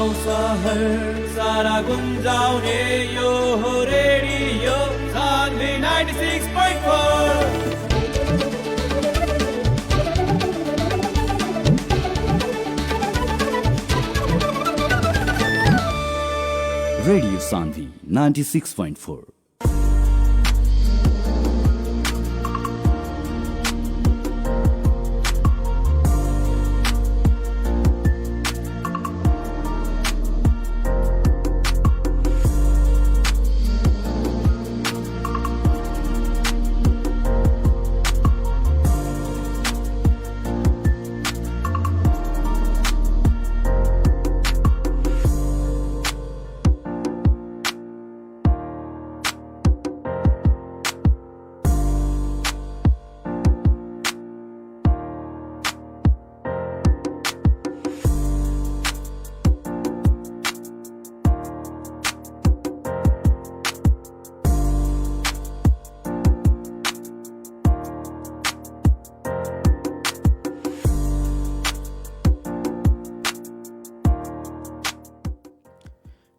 गाउँ सहर सारा गुन्जाउने यो हो रेडियो सान्वी 96.4। Radio Sandhi 96.4।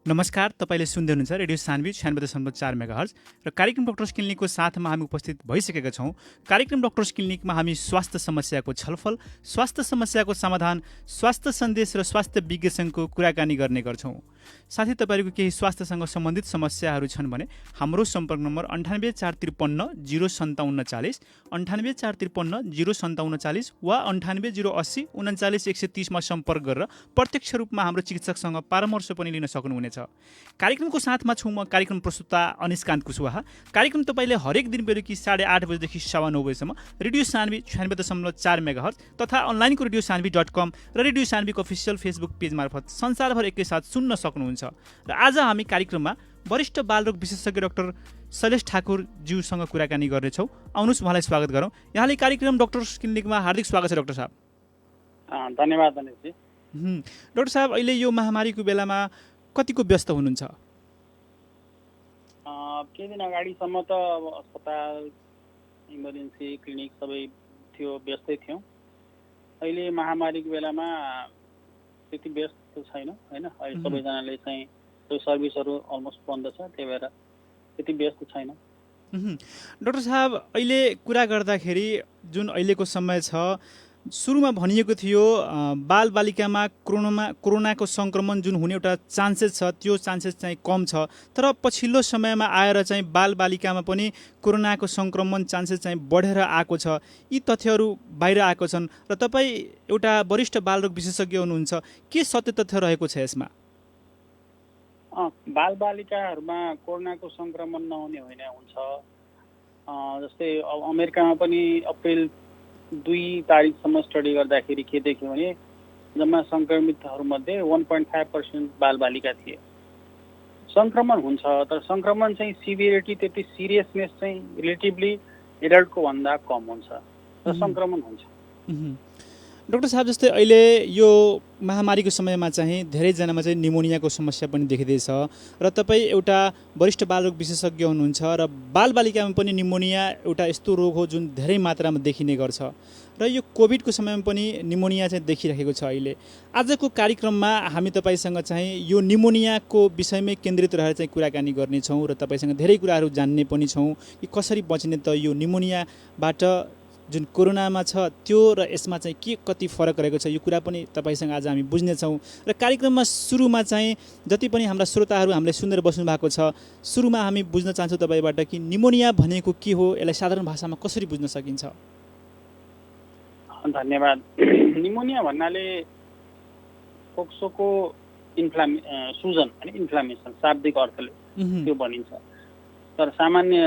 नमस्कार, तपाईले सुन्दै हुनुहुन्छ रेडियो सान्वी 96.4 मेगाहर्ज र कार्यक्रम डक्टर्स क्लिनिकको साथमा हामी उपस्थित भइसकेका छौँ। कार्यक्रम डक्टर्स क्लिनिकमा हामी स्वास्थ्य समस्याको छलफल, स्वास्थ्य समस्याको समाधान, स्वास्थ्य सन्देश र स्वास्थ्य विज्ञसँगको कुराकानी गर्ने गर्छौँ। साथै तपाईहरूको केही स्वास्थ्यसँग सम्बन्धित समस्याहरू छन् भने हाम्रो सम्पर्क नम्बर 9845305740, 9845305740 वा 9808099130 मा सम्पर्क गरेर प्रत्यक्ष रूपमा हाम्रो चिकित्सकसँग परामर्श पनि लिन सक्नुहुनेछ। कार्यक्रमको साथमा छु म कार्यक्रम प्रस्तुता अनिस्कान्त कुशवाहा। कार्यक्रम तपाईँले हरेक दिन बेलुकी 8:30 बजेदेखि 9:15 बजेसम्म रेडियो सान्वी 96.4 मेगाहर्ज तथा अनलाइनको रेडियो सान्वी.com र रेडियो सान्वीको अफिसियल फेसबुक पेज मार्फत संसारभर एकैसाथ सुन्न सक्नुहुन्छ। र आज हामी कार्यक्रममा वरिष्ठ बालरोग विशेषज्ञ डाक्टर शैलेश ठाकुर ज्यूसँग कुराकानी गर्नेछौँ। आउनुहोस् उहाँलाई स्वागत गरौँ। यहाँले कार्यक्रम डक्टर्स क्लिनिकमा हार्दिक स्वागत छ डाक्टर साहब। धन्यवाद अनिसजी। डाक्टर साहब, अहिले यो महामारीको बेलामा कतिको व्यस्त हुनुहुन्छ? केही दिन अगाडिसम्म त अस्पताल, इमर्जेन्सी क्लिनिक सबै थियो, व्यस्तै थियौँ। अहिले महामारीको बेलामा त्यति व्यस्त छैन होइन। अहिले सबैजनाले चाहिँ त्यो सर्भिसहरू अलमोस्ट बन्द छ, त्यही भएर त्यति व्यस्त छैन। डाक्टर साहब, अहिले कुरा गर्दाखेरि जुन अहिलेको समय छ, सुरुमा भनिएको थियो बालबालिकामा कोरोनाको सङ्क्रमण जुन हुने एउटा चान्सेस छ, त्यो चान्सेस चाहिँ कम छ। तर पछिल्लो समयमा आएर चाहिँ बालबालिकामा पनि कोरोनाको सङ्क्रमण चान्सेस चाहिँ बढेर आएको छ। यी तथ्यहरू बाहिर आएको छन् र तपाईँ एउटा वरिष्ठ बालरोग विशेषज्ञ हुनुहुन्छ, के सत्य तथ्य रहेको छ यसमा? बालबालिकाहरूमा कोरोनाको सङ्क्रमण नहुने होइन हुन्छ। जस्तै अमेरिकामा पनि अप्रिल 2 तारिकसम्म स्टडी गर्दाखेरि के देख्यो भने जम्मा सङ्क्रमितहरूमध्ये 1.5% बालबालिका थिए। सङ्क्रमण हुन्छ, तर सङ्क्रमण चाहिँ सिभिरिटी, त्यति सिरियसनेस चाहिँ रिलेटिभली एडल्टको भन्दा कम हुन्छ, र सङ्क्रमण हुन्छ। डाक्टर साहब, जस्तै अहिले यो महामारीको समयमा चाहिँ धेरैजनामा चाहिँ निमोनियाको समस्या पनि देखिँदैछ र तपाईँ एउटा वरिष्ठ बालरोग विशेषज्ञ हुनुहुन्छ र बालबालिकामा पनि निमोनिया एउटा यस्तो रोग हो जुन धेरै मात्रामा देखिने गर्छ र यो कोभिडको समयमा पनि निमोनिया चाहिँ देखिरहेको छ। अहिले आजको कार्यक्रममा हामी तपाईँसँग चाहिँ यो निमोनियाको विषयमै केन्द्रित रहेर चाहिँ कुराकानी गर्नेछौँ र तपाईँसँग धेरै कुराहरू जान्ने पनि छौँ कि कसरी बच्ने त यो निमोनियाबाट जुन कोरोनामा छ त्यो र यसमा चाहिँ के कति फरक रहेको छ, यो कुरा पनि तपाईँसँग आज हामी बुझ्नेछौँ। र कार्यक्रममा सुरुमा चाहिँ जति पनि हाम्रा श्रोताहरू हामीले सुनेर बस्नु भएको छ, सुरुमा हामी बुझ्न चाहन्छौँ तपाईँबाट कि निमोनिया भनेको के हो, यसलाई साधारण भाषामा कसरी बुझ्न सकिन्छ? धन्यवाद। निमोनिया भन्नाले फोक्सोको सुजन अनि इन्फ्लामेसन शाब्दिक अर्थले त्यो भनिन्छ। तर सामान्य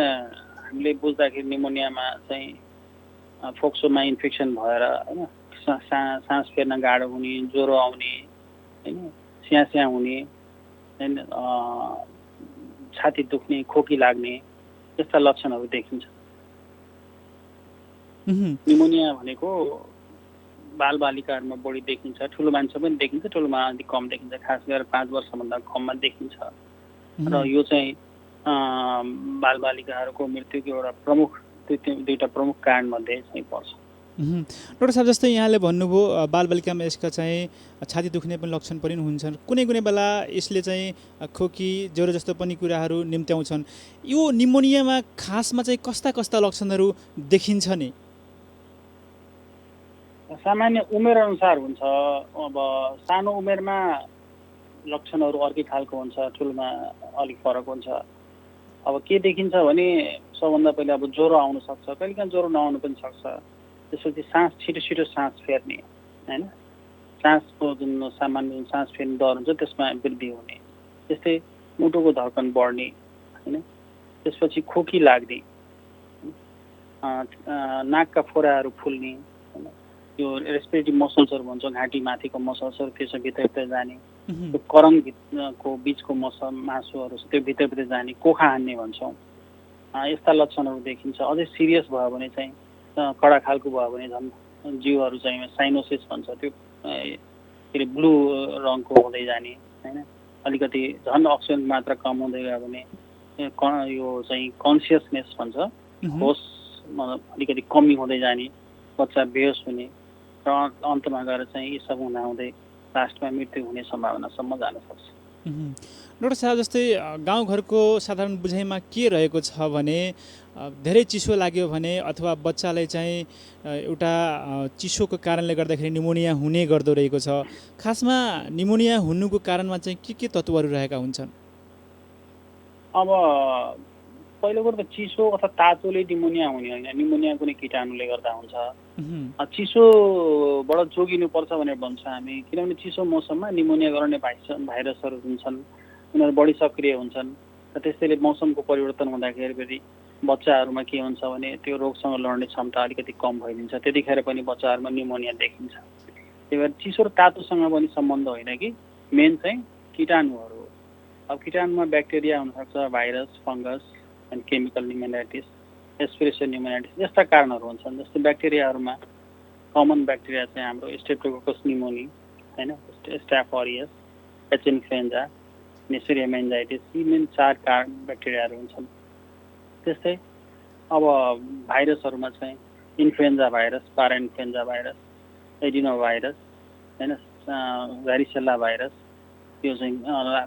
हामीले बुझ्दाखेरि निमोनियामा चाहिँ फोक्सोमा इन्फेक्सन भएर होइन सास फेर्न गाह्रो हुने, ज्वरो आउने, होइन स्यास्या हुने, होइन छाती दुख्ने, खोकी लाग्ने यस्ता लक्षणहरू देखिन्छ। निमोनिया भनेको बालबालिकाहरूमा बढी देखिन्छ, ठुलो मान्छे पनि देखिन्छ, ठुलोमा अलिक कम देखिन्छ, खास गरेर 5 वर्षभन्दा कममा देखिन्छ। र यो चाहिँ बालबालिकाहरूको मृत्युको एउटा दुईटा प्रमुख कारणमध्ये चाहिँ पर्छ। डाक्टर साहब जस्तै यहाँले भन्नुभयो बालबालिकामा यसका चाहिँ छाती दुख्ने पनि लक्षण पनि हुन्छन्, कुनै कुनै बेला यसले चाहिँ खोकी ज्वरो जस्तो पनि कुराहरू निम्त्याउँछन्। यो निमोनियामा खासमा चाहिँ कस्ता कस्ता लक्षणहरू देखिन्छ नि? सामान्य उमेर अनुसार हुन्छ। अब सानो उमेरमा लक्षणहरू अर्कै खालको हुन्छ, ठुलोमा अलिक फरक हुन्छ। अब के देखिन्छ भने सबभन्दा पहिले अब ज्वरो आउन सक्छ, कहिलेकाहीँ ज्वरो नआउनु पनि सक्छ। त्यसपछि सास छिटो छिटो सास फेर्ने, होइन, सासको जुन सामान्य सास फेर्ने दर हुन्छ त्यसमा वृद्धि हुने, त्यस्तै मुटुको धड्कन बढ्ने, होइन, त्यसपछि खोकी लाग्ने, नाकका फोराहरू फुल्ने, होइन, यो रेस्पिरेटरी मसल्सहरू भन्छ, घाँटी माथिको मसल्सहरू त्यसो भित्रभित्र जाने, त्यो करङको बिचको मासुहरू त्यो भित्रभित्र जाने, कोखा हान्ने भन्छौँ। यस्ता लक्षणहरू देखिन्छ। अझै सिरियस भयो भने चाहिँ कडा खालको भयो भने झन् जिउहरू चाहिँ साइनोसिस भन्छ, त्यो के अरे ब्लू रङको हुँदै जाने, होइन, अलिकति झन् अक्सिजन मात्रा कम हुँदै गयो भने यो चाहिँ कन्सियसनेस भन्छ, होस अलिकति कमी हुँदै जाने, बच्चा बेहोस हुने र अन्तमा गएर चाहिँ यी सब हुँदाहुँदै लास्टमा मृत्यु हुने सम्भावनासम्म जान सक्छ। डाक्टर साहब जस्तै गाउँघरको साधारण बुझाइमा के रहेको छ भने धेरै चिसो लाग्यो भने अथवा बच्चालाई चाहिँ एउटा चिसोको कारणले गर्दाखेरि निमोनिया हुने गर्दो रहेको छ। खासमा निमोनिया हुनुको कारणमा चाहिँ के तत्त्वहरू रहेका हुन्छन्? अब पहिलो कुरो त चिसो अथवा तातोले निमोनिया हुने होइन, निमोनिया कुनै कीटाणुले गर्दा हुन्छ। चिसोबाट जोगिनुपर्छ भनेर भन्छ हामी, किनभने चिसो मौसममा निमोनिया गराउने भाइरसहरू जुन छन् उनीहरू बढी सक्रिय हुन्छन् र त्यसैले मौसमको परिवर्तन हुँदाखेरि फेरि बच्चाहरूमा के हुन्छ भने त्यो रोगसँग लड्ने क्षमता अलिकति कम भइदिन्छ, त्यतिखेर पनि बच्चाहरूमा निमोनिया देखिन्छ। त्यही भएर चिसो र तातोसँग पनि सम्बन्ध होइन कि, मेन चाहिँ कीटाणुहरू हो। अब कीटाणुमा ब्याक्टेरिया हुनसक्छ, virus, fungus and chemical pneumonitis, aspiration pneumonitis जस्ता कारणहरू हुन्छन्। जस्तै ब्याक्टेरियाहरूमा कमन ब्याक्टेरिया चाहिँ हाम्रो स्ट्रेप्टोकोकस निमोनी, होइन, स्टाफ अरियस, एच इन्फ्लुएन्जा, नेसरिया मेन्जाइटिस, यी मेन 4 ब्याक्टेरियाहरू हुन्छन्। त्यस्तै अब भाइरसहरूमा चाहिँ इन्फ्लुएन्जा भाइरस, पारा इन्फ्लुएन्जा भाइरस, एडिनो भाइरस, होइन, भ्यारिसेल्ला भाइरस, यो चाहिँ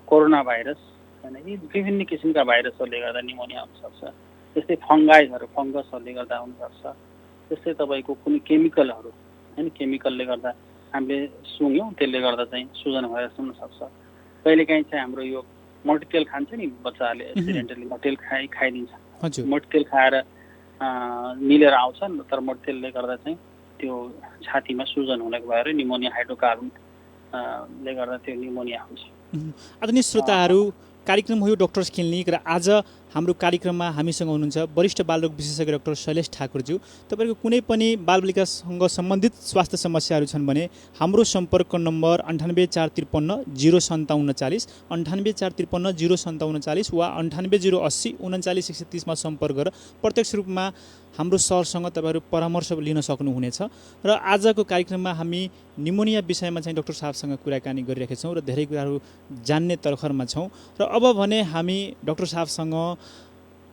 कोरोना भाइरस, होइन, यी विभिन्न किसिमका भाइरसहरूले गर्दा निमोनिया हुनसक्छ। त्यस्तै फङ्गसहरूले गर्दा हुनसक्छ। त्यस्तै तपाईँको कुनै केमिकलहरू, होइन, केमिकलले गर्दा हामीले सुँग्यौँ त्यसले गर्दा चाहिँ सुजन भाइरस हुनसक्छ। कहिलेकाहीँ चाहिँ हाम्रो यो मट्टीतेल खान्छ नि बच्चाहरूले, एक्सिडेन्टली मट्टीतेल खाइदिन्छ, मट्टीतेल खाएर निलेर आउँछन्, तर मट्टीतेलले गर्दा चाहिँ त्यो छातीमा सुजन हुनेको भएर निमोनिया हाइड्रोकार्बनले गर्दा त्यो निमोनिया हुन्छ। आदरणीय श्रोताहरू, कार्यक्रम हो यो डक्टर्स क्लिनिक र आज हाम्रो कार्यक्रममा हामीसँग हुनुहुन्छ वरिष्ठ बालरोग विशेषज्ञ डाक्टर शैलेश ठाकुरज्यू। तपाईँको कुनै पनि बालबालिकासँग सम्बन्धित स्वास्थ्य समस्याहरू छन् भने हाम्रो सम्पर्क नम्बर 9845305740, 9845305740 वा 9808099130 सम्पर्क गरेर प्रत्यक्ष रूपमा हाम्रो सरसँग तपाईँहरू परामर्श लिन सक्नुहुनेछ। र आजको कार्यक्रममा हामी निमोनिया विषयमा चाहिँ डाक्टर साहबसँग कुराकानी गरिरहेका छौँ र धेरै कुराहरू जान्ने तर्खरमा छौँ। र अब भने हामी डाक्टर साहबसँग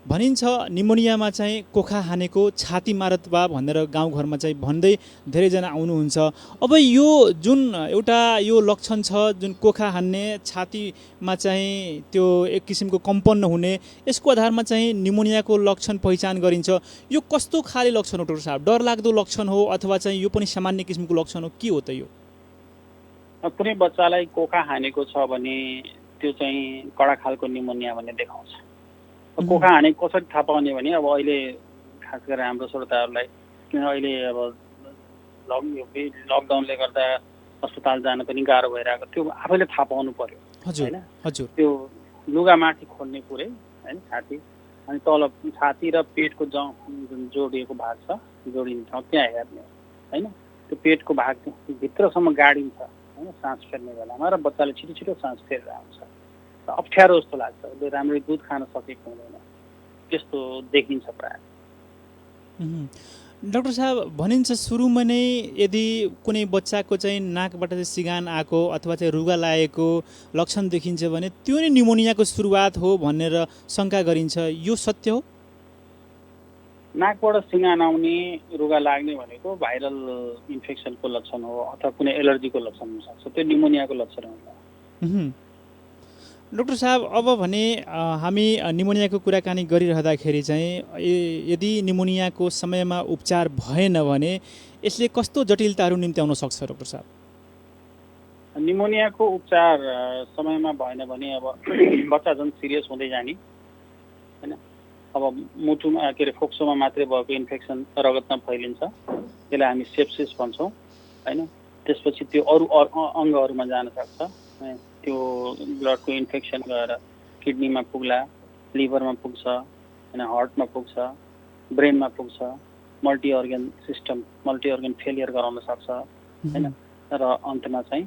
भनिन्छ निमोनियामा चाहिँ कोखा हानेको, छाती मारतवा भनेर गाउँघरमा चाहिँ भन्दै धेरैजना आउनुहुन्छ। अब यो जुन एउटा यो लक्षण छ, जुन कोखा हान्ने, छातीमा चाहिँ त्यो एक किसिमको कम्पन हुने, यसको आधारमा चाहिँ निमोनियाको लक्षण पहिचान गरिन्छ। यो कस्तो खाले लक्षण हो डाक्टर साहब? डरलाग्दो लक्षण हो अथवा चाहिँ यो पनि सामान्य किसिमको लक्षण हो, के हो त यो? कुनै बच्चालाई कोखा हानेको छ भने त्यो चाहिँ कडा खालको निमोनिया भन्ने देखाउँछ। कोखा हानेको कसरी थाहा पाउने भने अब अहिले खास गरेर हाम्रो श्रोताहरूलाई, किन अहिले अब लकडाउनले गर्दा अस्पताल जान पनि गाह्रो भइरहेको, त्यो आफैले थाहा पाउनु पर्यो, होइन। त्यो लुगा माथि खोल्ने कुरै, होइन, छाती, अनि तल छाती र पेटको जुन जोडिएको भाग छ, जोडिन्छ, त्यहाँ हेर्ने, होइन। त्यो पेटको भाग भित्रसम्म गाडिन्छ, होइन, सास फेर्ने बेलामा, र बच्चाले छिटो छिटो सास फेरेर आउँछ, अप्ठ्यारो जस्तो लाग्छ, उसले राम्ररी दुध खान सकेको हुँदैन, त्यस्तो देखिन्छ प्रायः। डाक्टर साहब, भनिन्छ सुरुमा नै यदि कुनै बच्चाको चाहिँ नाकबाट चाहिँ सिगान आएको अथवा चाहिँ रुगा लागेको लक्षण देखिन्छ भने त्यो नै निमोनियाको सुरुवात हो भनेर शङ्का गरिन्छ, यो सत्य हो? नाकबाट सिङ्गा नआउने रुगा लाग्ने भनेको भाइरल इन्फेक्सनको लक्षण हो अथवा कुनै एलर्जीको लक्षण हुनसक्छ, त्यो निमोनियाको लक्षण होइन। डाक्टर साहब, अब भने हामी निमोनियाको कुराकानी गरिरहँदाखेरि चाहिँ यदि निमोनियाको समयमा उपचार भएन भने यसले कस्तो जटिलताहरू निम्त्याउन सक्छ डाक्टर साहब? निमोनियाको उपचार समयमा भएन भने अब बच्चा झन् सिरियस हुँदै जाने होइन। अब मुटुमा के अरे फोक्सोमा मात्रै भएको इन्फेक्सन रगतमा फैलिन्छ, त्यसलाई हामी सेप्सिस भन्छौँ होइन। त्यसपछि त्यो अरू अङ्गहरूमा जान सक्छ, त्यो ब्लडको इन्फेक्सन गएर किडनीमा पुग्ला, लिभरमा पुग्छ होइन, हार्टमा पुग्छ, ब्रेनमा पुग्छ, मल्टी अर्गन फेलियर गराउन सक्छ होइन। र अन्तमा चाहिँ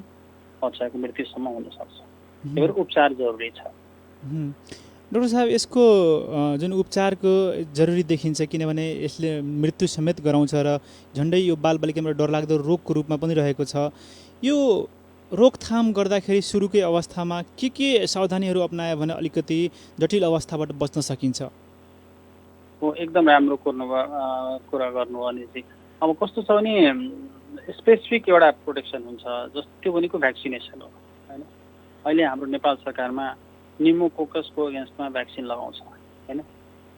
बच्चाको मृत्युसम्म हुनसक्छ। त्यही भएर उपचार जरुरी छ। डाक्टर साहब, यसको जुन उपचारको जरुरी देखिन्छ, किनभने यसले मृत्यु समेत गराउँछ र झन्डै यो बालबालिकामा डरलाग्दो रोगको रूपमा पनि रहेको छ। यो रोकथाम गर्दाखेरि सुरुकै अवस्थामा के सावधानीहरू अपनायो भने अलिकति जटिल अवस्थाबाट बच्न सकिन्छ? हो, एकदम राम्रो कुरा गर्नु भने चाहिँ अब कस्तो छ भने स्पेसिफिक एउटा प्रोटेक्सन हुन्छ, जस्तो त्यो भनेको भ्याक्सिनेसन हो होइन। अहिले हाम्रो नेपाल सरकारमा निमोकोकसको अगेन्स्टमा भ्याक्सिन लगाउँछ होइन।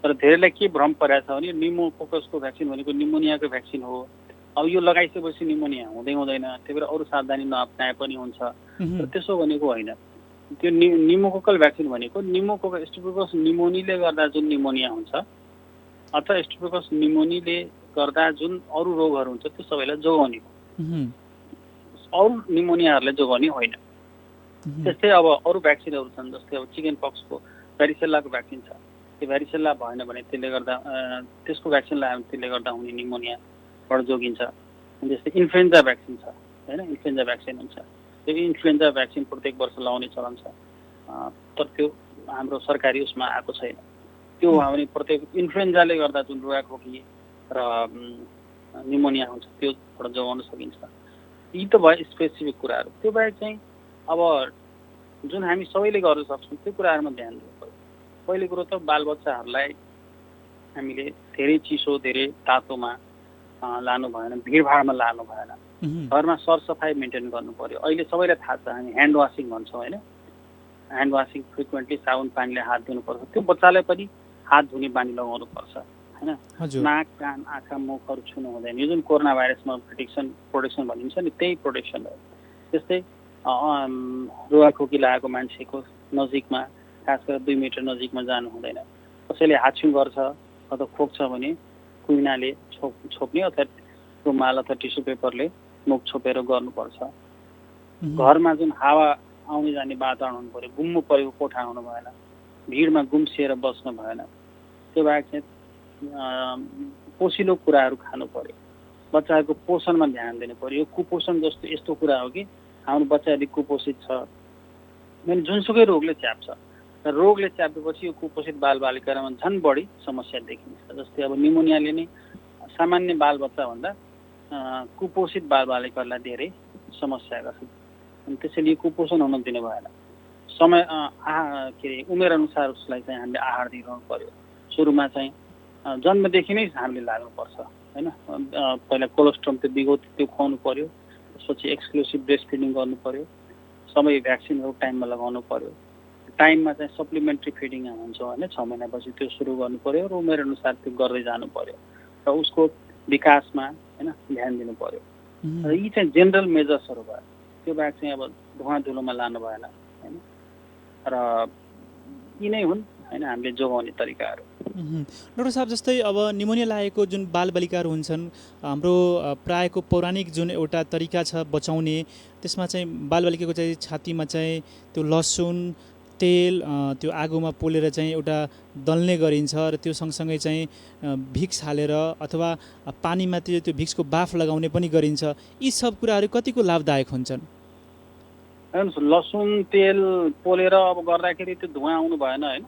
तर धेरैलाई के भ्रम परेको छ भने निमोकोकसको भ्याक्सिन भनेको निमोनियाको भ्याक्सिन हो, अब यो लगाइसकेपछि निमोनिया हुँदैन, त्यही भएर अरू सावधानी नअप्नाए पनि हुन्छ। तर त्यसो भनेको होइन। त्यो निमोकोकल भ्याक्सिन भनेको निमोकोकस स्ट्रेप्टोकोकस निमोनीले गर्दा जुन निमोनिया हुन्छ अथवा स्ट्रेप्टोकोकस निमोनीले गर्दा जुन अरू रोगहरू हुन्छ त्यो सबैलाई जोगाउने हो, अरू निमोनियाहरूलाई जोगाउने होइन। त्यस्तै अब अरू भ्याक्सिनहरू छन्, जस्तै अब चिकन पक्सको भ्यारिसेल्लाको भ्याक्सिन छ, त्यो भ्यारिसेल्ला भएन भने त्यसले गर्दा त्यसको भ्याक्सिन लगायो भने त्यसले गर्दा हुने निमोनियाबाट जोगिन्छ। जस्तै इन्फ्लुएन्जा भ्याक्सिन छ होइन, इन्फ्लुएन्जा भ्याक्सिन हुन्छ, त्यो इन्फ्लुएन्जा भ्याक्सिन प्रत्येक वर्ष लगाउने चलन छ। तर त्यो हाम्रो सरकारी उसमा आएको छैन। त्यो भयो भने प्रत्येक इन्फ्लुएन्जाले गर्दा जुन रुगाखोकी र निमोनिया हुन्छ त्योबाट जोगाउन सकिन्छ। यी त भयो स्पेसिफिक कुराहरू। त्यो बाहेक चाहिँ अब जुन हामी सबैले गर्न सक्छौँ त्यो कुराहरूमा ध्यान दिनु पर्यो। पहिलो कुरो त बालबच्चाहरूलाई हामीले धेरै चिसो धेरै तातोमा लानु भएन, भिडभाडमा लानु भएन, घरमा सरसफाइ मेन्टेन गर्नु पर्यो। अहिले सबैलाई थाहा छ, हामी ह्यान्ड वासिङ भन्छौँ होइन। ह्यान्ड वासिङ फ्रिक्वेन्टली साबुन पानीले हात धुनुपर्छ। त्यो बच्चालाई पनि हात धुने बानी लगाउनु पर्छ होइन। नाक कान आँखा मुखहरू छुनु हुँदैन। यो जुन कोरोना भाइरसमा प्रोटेक्सन भनिन्छ नि, त्यही प्रोटेक्सन हो। त्यस्तै रुगाखोकी लागेको मान्छेको नजिकमा, खास गरेर 2 मिटर नजिकमा जानु हुँदैन। कसैले हाछ्यु गर्छ अथवा खोक्छ भने कुइनाले छोप्ने अथवा रुमाल अथवा टिस्यु पेपरले मुख छोपेर गर्नुपर्छ। घरमा जुन हावा आउने जाने वातावरण हुनु पर्यो, गुम्नु परेको कोठा हुनु भएन, भिडमा गुम्सिएर बस्नु भएन। त्यो बाहेक चाहिँ पोसिलो कुराहरू खानु पर्यो, बच्चाहरूको पोषणमा ध्यान दिनु पर्यो। यो कुपोषण जस्तो यस्तो कुरा हो कि हाम्रो बच्चा यदि कुपोषित छ भने जुनसुकै रोगले च्याप्छ, र रोगले च्यापेपछि यो कुपोषित बालबालिकामा झन् बढी समस्या देखिन्छ। जस्तै अब निमोनियाले नै सामान्य बालबच्चाभन्दा कुपोषित बालबालिकाहरूलाई धेरै समस्या गर्छ। अनि त्यसैले कुपोषण हुन दिनु भएन। समय के अरे उमेर अनुसार उसलाई चाहिँ हामीले आहार दिइरहनु पर्यो। सुरुमा चाहिँ जन्मदेखि नै हामीले लाग्नुपर्छ होइन। पहिला कोलोस्ट्रम त्यो बिगो त्यो खुवाउनु पर्यो, त्यसपछि एक्सक्लुसिभ ब्रेस्ट फिडिङ गर्नु पर्यो, सबै भ्याक्सिनहरू टाइममा लगाउनु पर्यो। टाइममा चाहिँ सप्लिमेन्ट्री फिडिङ हुन्छ होइन, 6 महिनापछि त्यो सुरु गर्नु पर्यो र उमेर अनुसार त्यो गर्दै जानु पर्यो र उसको विकासमा होइन ध्यान दिनु पर्यो। र यी चाहिँ जेनरल मेजर्सहरू भयो। त्यो बाहेक चाहिँ अब धुवा धुलोमा लानु भएन होइन। र यी नै हुन् होइन हामीले जोगाउने तरिकाहरू। डाक्टर साहब, जस्तै अब निमोनिया लागेको जुन बालबालिकाहरू हुन्छन्, हाम्रो प्रायको पौराणिक जुन एउटा तरिका छ बचाउने, त्यसमा चाहिँ बालबालिकाको चाहिँ छातीमा चाहिँ त्यो लसुन तेल त्यो आगोमा पोलेर चाहिँ एउटा दल्ने गरिन्छ र त्यो सँगसँगै चाहिँ भिक्स हालेर अथवा पानीमा त्यो भिक्सको बाफ लगाउने पनि गरिन्छ। यी सब कुराहरू कतिको लाभदायक हुन्छन्? हेर्नुहोस्, लसुन तेल पोलेर अब गर्दाखेरि त्यो धुवा आउनु भएन होइन।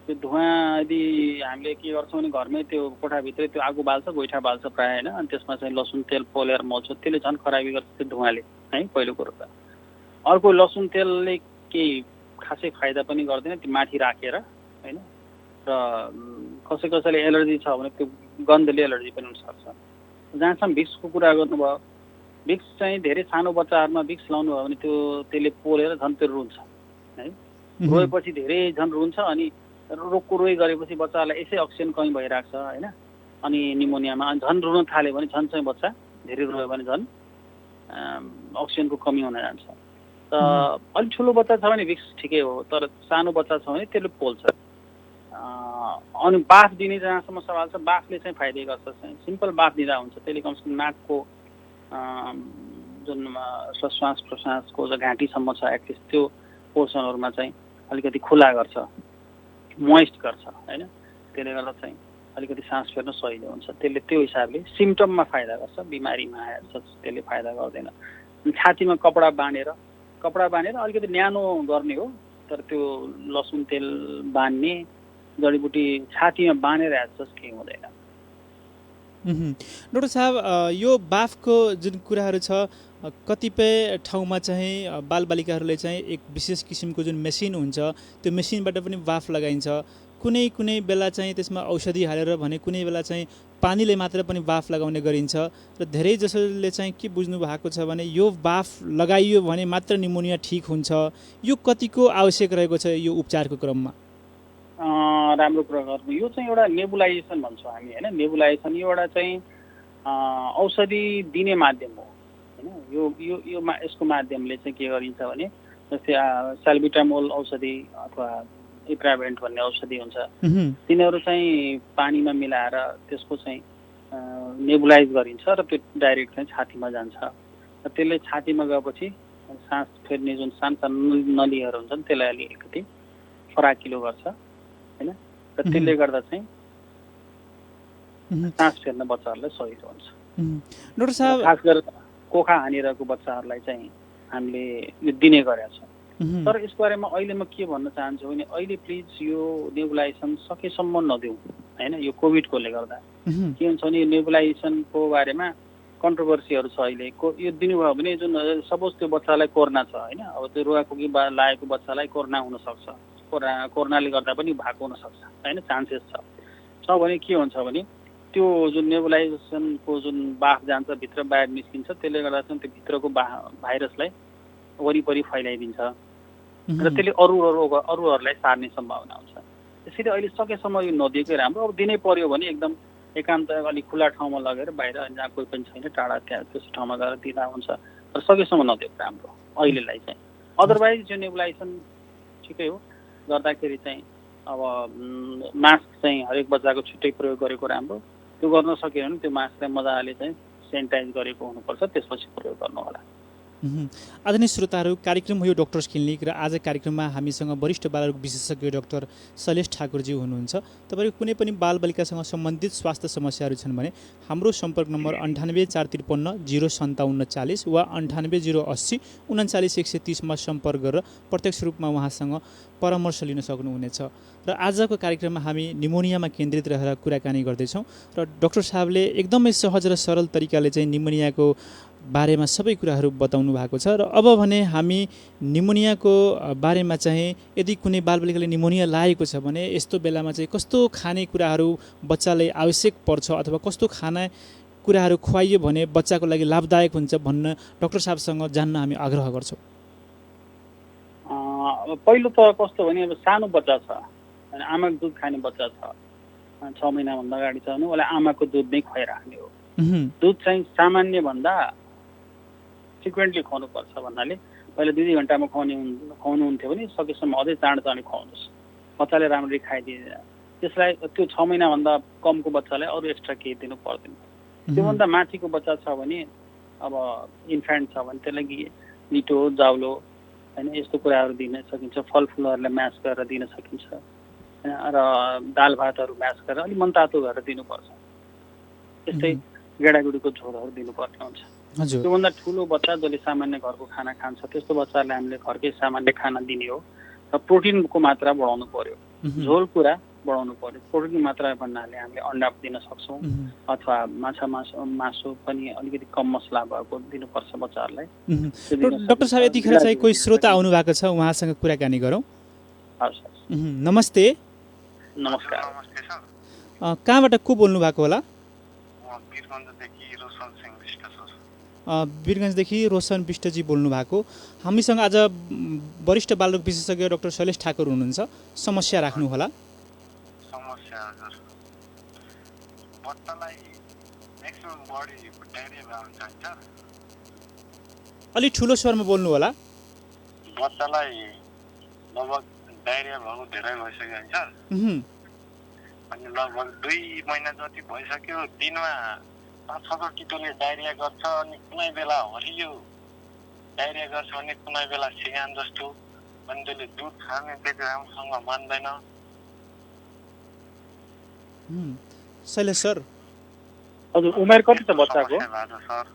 त्यो धुवा यदि हामीले के गर्छौँ भने घरमै त्यो कोठाभित्रै त्यो आगो बाल्छ, गोइठा बाल्छ प्रायः होइन। अनि त्यसमा चाहिँ लसुन तेल पोलेर मोल्छ, त्यसले झन् खराबी गर्छ त्यो धुवाले है, पहिलो कुरो त। अर्को, लसुन तेलले केही खासै फाइदा पनि गर्दैन, त्यो माथि राखेर होइन। र कसैले एलर्जी छ भने त्यो गन्धले एलर्जी पनि हुनसक्छ। जहाँसम्म भिक्सको कुरा गर्नुभयो, भिक्स चाहिँ धेरै सानो बच्चाहरूमा भिक्स लाउनु भयो भने त्यसले पोलेर झन् त्यो रुन्छ है। रोएपछि धेरै झन् रुन्छ अनि रोगको रोइ गरेपछि बच्चालाई यसै अक्सिजन कमी भइरहेको छ होइन। अनि निमोनियामा झन् रुन थाल्यो भने झन् चाहिँ बच्चा धेरै रोयो भने झन् अक्सिजनको कमी हुन जान्छ। त अलिक ठुलो बच्चा छ भने भिक्स ठिकै हो, तर सानो बच्चा छ भने त्यसले पोल्छ। अनि बाफ दिने जहाँसम्म सवाल छ, बाफले चाहिँ फाइदा गर्छ। चाहिँ सिम्पल बाफ दिँदा हुन्छ, त्यसले कमसेकम नाकको जुन श्वास प्रश्वासको जो घाँटीसम्म छ एक्टिस त्यो पोर्सनहरूमा चाहिँ अलिकति खुला गर्छ, मोइस्ट गर्छ होइन। त्यसले गर्दा चाहिँ अलिकति सास फेर्न सजिलो हुन्छ। त्यसले त्यो हिसाबले सिम्टममा फाइदा गर्छ, बिमारीमा त्यसले फाइदा गर्दैन। छातीमा कपडा बाँधेर अलिकति न्यानो गर्ने हो, तर त्यो लसुन तेल बाँध्ने जडीबुटी छातीमा बाँधेर जस केही हुँदैन। डाक्टर साहब, यो बाफको जुन कुराहरू छ, कतिपय ठाउँमा चाहिँ बालबालिकाहरूले चाहिँ एक विशेष किसिमको जुन मेसिन हुन्छ त्यो मेसिनबाट पनि बाफ लगाइन्छ। कुनै बेला चाहिँ त्यसमा औषधि हालेर भने कुनै बेला चाहिँ पानीले मात्र पनि बाफ लगाउने गरिन्छ। र धेरै जसोले चाहिँ के बुझ्नु भएको छ भने यो बाफ लगाइयो भने मात्र निमोनिया ठिक हुन्छ। यो कतिको आवश्यक रहेको छ यो उपचारको क्रममा? राम्रो कुरा गर्नु। यो चाहिँ एउटा नेबुलाइजेसन भन्छौँ हामी होइन। नेबुलाइजेसन यो एउटा चाहिँ औषधि दिने माध्यम हो होइन। यो यसको माध्यमले चाहिँ के गरिन्छ भने जस्तै साल्बिटामोल औषधि अथवा इप्राभेन्ट भन्ने औषधि हुन्छ, तिनीहरू चाहिँ पानीमा मिलाएर त्यसको चाहिँ नेबुलाइज गरिन्छ र त्यो डाइरेक्ट चाहिँ छातीमा जान्छ। र त्यसले छातीमा गएपछि सास फेर्ने जुन सानो नलीहरू हुन्छन् त्यसलाई अलिकति फराकिलो गर्छ होइन। र त्यसले गर्दा चाहिँ सास फेर्न बच्चाहरूलाई सजिलो हुन्छ। डाक्टर साहब, खास गरेर कोखा हानिरहेको बच्चाहरूलाई चाहिँ हामीले यो दिने गरेका छौँ। तर यसको बारेमा अहिले म के भन्न चाहन्छु भने अहिले प्लिज यो नेबुलाइजेसन सकेसम्म नदिउँ होइन। यो कोभिडकोले गर्दा के हुन्छ भने यो नेबुलाइजेसनको बारेमा कन्ट्रोभर्सीहरू छ अहिले। यो दिनुभयो भने जुन सपोज त्यो बच्चालाई कोरोना छ होइन, अब त्यो रुगाखोकी लागेको बच्चालाई कोरोना हुनसक्छ, कोरोनाले गर्दा पनि भएको हुनसक्छ होइन, चान्सेस छ भने के हुन्छ भने त्यो जुन नेबुलाइजेसनको जुन बाफ जान्छ भित्र बाहिर निस्किन्छ, त्यसले गर्दा चाहिँ त्यो भित्रको भाइरसलाई वरिपरि फैलाइदिन्छ र त्यसले अरूहरूलाई सार्ने सम्भावना हुन्छ। त्यसैले अहिले सकेसम्म यो नदिएकै राम्रो। अब दिनै पर्यो भने एकदम एकान्त अलिक खुला ठाउँमा लगेर बाहिर जहाँ कोही पनि छैन टाढा त्यहाँ त्यस्तो ठाउँमा गएर दिँदा हुन्छ, तर सकेसम्म नदिएको राम्रो अहिलेलाई चाहिँ। अदरवाइज यो नेबुलाइजेसन ठिकै हो, गर्दाखेरि चाहिँ अब मास्क चाहिँ हरेक बच्चाको छुट्टै प्रयोग गरेको राम्रो। त्यो गर्न सक्यो भने त्यो मास्कलाई मजाले चाहिँ सेनिटाइज गरेको हुनुपर्छ, त्यसपछि प्रयोग गर्नु होला। आदरणीय श्रोताहरू, कार्यक्रम हो यो डक्टर्स क्लिनिक र आज कार्यक्रममा हामीसँग वरिष्ठ बालरोग विशेषज्ञ डाक्टर शैलेश ठाकुरजी हुनुहुन्छ। तपाईँको कुनै पनि बालबालिकासँग सम्बन्धित स्वास्थ्य समस्याहरू छन् भने हाम्रो सम्पर्क नम्बर 98 453 057 40 वा 98 080 39 130 मा सम्पर्क गरेर प्रत्यक्ष रूपमा उहाँसँग परामर्श लिन सक्नुहुनेछ। र आजको कार्यक्रममा हामी निमोनियामा केन्द्रित रहेर कुराकानी गर्दैछौँ र डाक्टर साहबले एकदमै सहज र सरल तरिकाले चाहिँ निमोनियाको बारेमा सबै कुराहरू बताउनु भएको छ। र अब भने हामी निमोनियाको बारेमा चाहिँ यदि कुनै बालबालिकाले निमोनिया लागेको छ भने यस्तो बेलामा चाहिँ कस्तो खाने कुराहरू बच्चालाई आवश्यक पर्छ अथवा कस्तो खाना कुराहरू खुवाइयो भने बच्चाको लागि लाभदायक हुन्छ भन्न डाक्टर साहबसँग जान्न हामी आग्रह गर्छौँ। पहिलो त कस्तो भने अब सानो बच्चा छ, आमाको दुध खाने बच्चा छ, 6 महिनाभन्दा अगाडि छ भने उसलाई आमाको दुध नै खुवाइराख्ने हो। दुध चाहिँ सामान्य भन्दा फ्रिक्वेन्टली खुवाउनुपर्छ भन्नाले पहिला 2 घन्टामा खुवाउनुहुन्थ्यो भने सकेसम्म अझै चाँडो खुवाउनुहोस्, बच्चाले राम्ररी खाइदिँदैन। त्यसलाई त्यो 6 महिनाभन्दा कमको बच्चालाई अरू एक्स्ट्रा केही दिनु पर्दैन। त्योभन्दा माथिको बच्चा छ भने अब इन्फ्यान्ट छ भने त्यसलाई मिठो जाउलो होइन यस्तो कुराहरू दिन सकिन्छ, फलफुलहरूलाई म्यास गरेर दिन सकिन्छ र दाल भातहरू म्यास गरेर अलिक मनतातो गरेर दिनुपर्छ। त्यस्तै गेडागुडीको झोलहरू दिनुपर्ने हुन्छ। त्योभन्दा ठुलो बच्चा जसले सामान्य घरको खाना खान्छ त्यस्तो बच्चाहरूलाई हामीले घरकै सामान्य खाना दिने हो र प्रोटिनको मात्रा बढाउनु पर्यो, झोल कुरा बढाउनु पर्यो। प्रोटिनको मात्रा भन्नाले हामीले अन्डा दिन सक्छौँ अथवा मासु पनि अलिकति कम मसला भएको दिनुपर्छ बच्चाहरूलाई। डाक्टर साहब, यतिखेर चाहिँ कोही श्रोता आउनु भएको छ, उहाँसँग कुराकानी गरौँ। हस्। नमस्ते। नमस्कार। कहाँबाट को बोल्नु भएको होला? वीरगञ्जदेखि रोशन सिंह विष्ट सर। वीरगञ्जदेखि रोशन विष्टजी बोल्नु भएको। हामीसँग आज वरिष्ठ बालरोग विशेषज्ञ डाक्टर शैलेश ठाकुर हुनुहुन्छ। समस्या राख्नुहोला। समस्या हजुर, बच्चालाई म्याक्सिमम बडी डायरिया हुन्छ सर। अलि ठुलो स्वरमा बोल्नु होला। बच्चालाई लगभग डायरिया भएको धेरै भइसक्यो सर। अनि लगभग 2 महिना जति भइसक्यो। दिनमा 5-6 टिटोले डायरिया गर्छ, अनि कुनै बेला हरियो डायरिया गर्छ, अनि कुनै बेला सिगान जस्तो। अनि त्यसले दुध खाने त्यति राम्रोसँग मान्दैन। शैलेश सर, हजुर उमेर कति छ बच्चाको? सर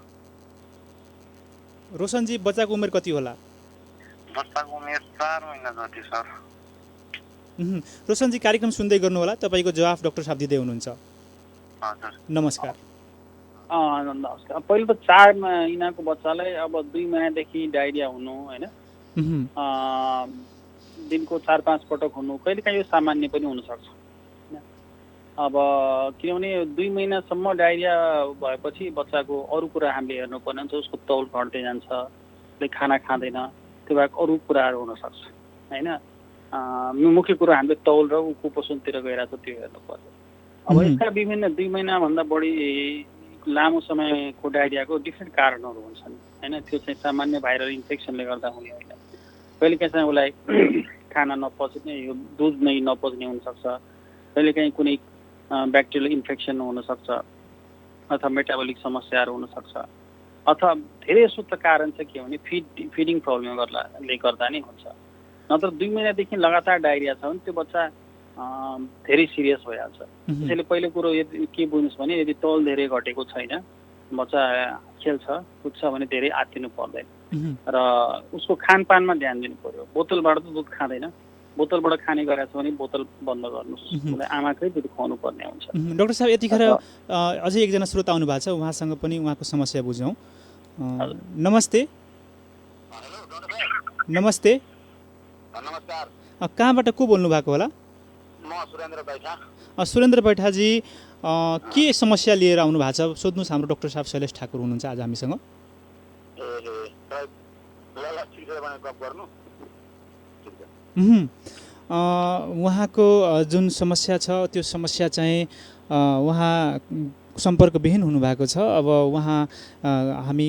रोशनजी बच्चाको उमेर कति होला? बच्चाको उमेर 4 महिना जति सर। रोशनजी कार्यक्रम सुन्दै गर्नु होला। तपाईँको जवाफ डाक्टर साहब दिँदै हुनुहुन्छ। हजुर नमस्कार। नमस्कार। पहिलो त 4 महिनाको बच्चालाई अब 2 महिनादेखि डायरिया हुनु होइन, दिनको 4-5 पटक हुनु कहिलेकाहीँ यो सामान्य पनि हुनसक्छ। अब किनभने 2 महिनासम्म डायरिया भएपछि बच्चाको अरू कुरा हामीले हेर्नुपर्ने हुन्छ। उसको तौल घट्दै जान्छ, उसले खाना खाँदैन, त्यो बाहेक अरू कुराहरू हुनसक्छ होइन। मुख्य कुरा हामीले तौल र कुपोषणतिर गइरहेको छ त्यो हेर्नु पर्यो। अब यसका विभिन्न 2 महिनाभन्दा बढी लामो समयको डायरियाको डिफ्रेन्ट कारणहरू हुन्छन् होइन। त्यो चाहिँ सामान्य भाइरल इन्फेक्सनले गर्दा हुने होइन। कहिलेकाहीँ चाहिँ उसलाई खाना नपच्ने, यो दुध नै नपच्ने हुनसक्छ। कहिलेकाहीँ कुनै ब्याक्टेरियल इन्फेक्सन हुनसक्छ, अथवा मेटाबोलिक समस्याहरू हुनसक्छ, अथवा धेरै सुत्त कारण चाहिँ के हो भने फिडिङ प्रब्लम गर्दा नै हुन्छ। नत्र 2 महिनादेखि लगातार डायरिया छ भने त्यो बच्चा धेरै सिरियस भइहाल्छ। त्यसैले पहिलो कुरो के बुझ्नुहोस् भने यदि तौल धेरै घटेको छैन, बच्चा खेल्छ कुद्छ भने धेरै आत्तिनु पर्दैन र उसको खानपानमा ध्यान दिनु पर्यो। बोतलबाट त दुध खाँदैन, बोतलबाट खाने गरेको छ भने बोतल बन्द गर्नुहोस्। उसलाई आमाकै दुध खुवाउनु पर्ने हुन्छ। डाक्टर साहब यतिखेर अझै एकजना श्रोता आउनु भएको छ, उहाँसँग पनि उहाँको समस्या बुझौँ। नमस्ते। नमस्ते। नमस्कार। कहाँबाट को बोल्नु भएको होला? म सुरेन्द्र बैठा। सुरेन्द्र बैठाजी, के समस्या लिएर आउनु भएको छ सोध्नुहोस्। हाम्रो डाक्टर साहब शैलेश ठाकुर हुनुहुन्छ आज हामीसँग। उहाँको जुन समस्या छ त्यो समस्या चाहिँ उहाँ सम्पर्कविहीन हुनुभएको छ। अब उहाँ हामी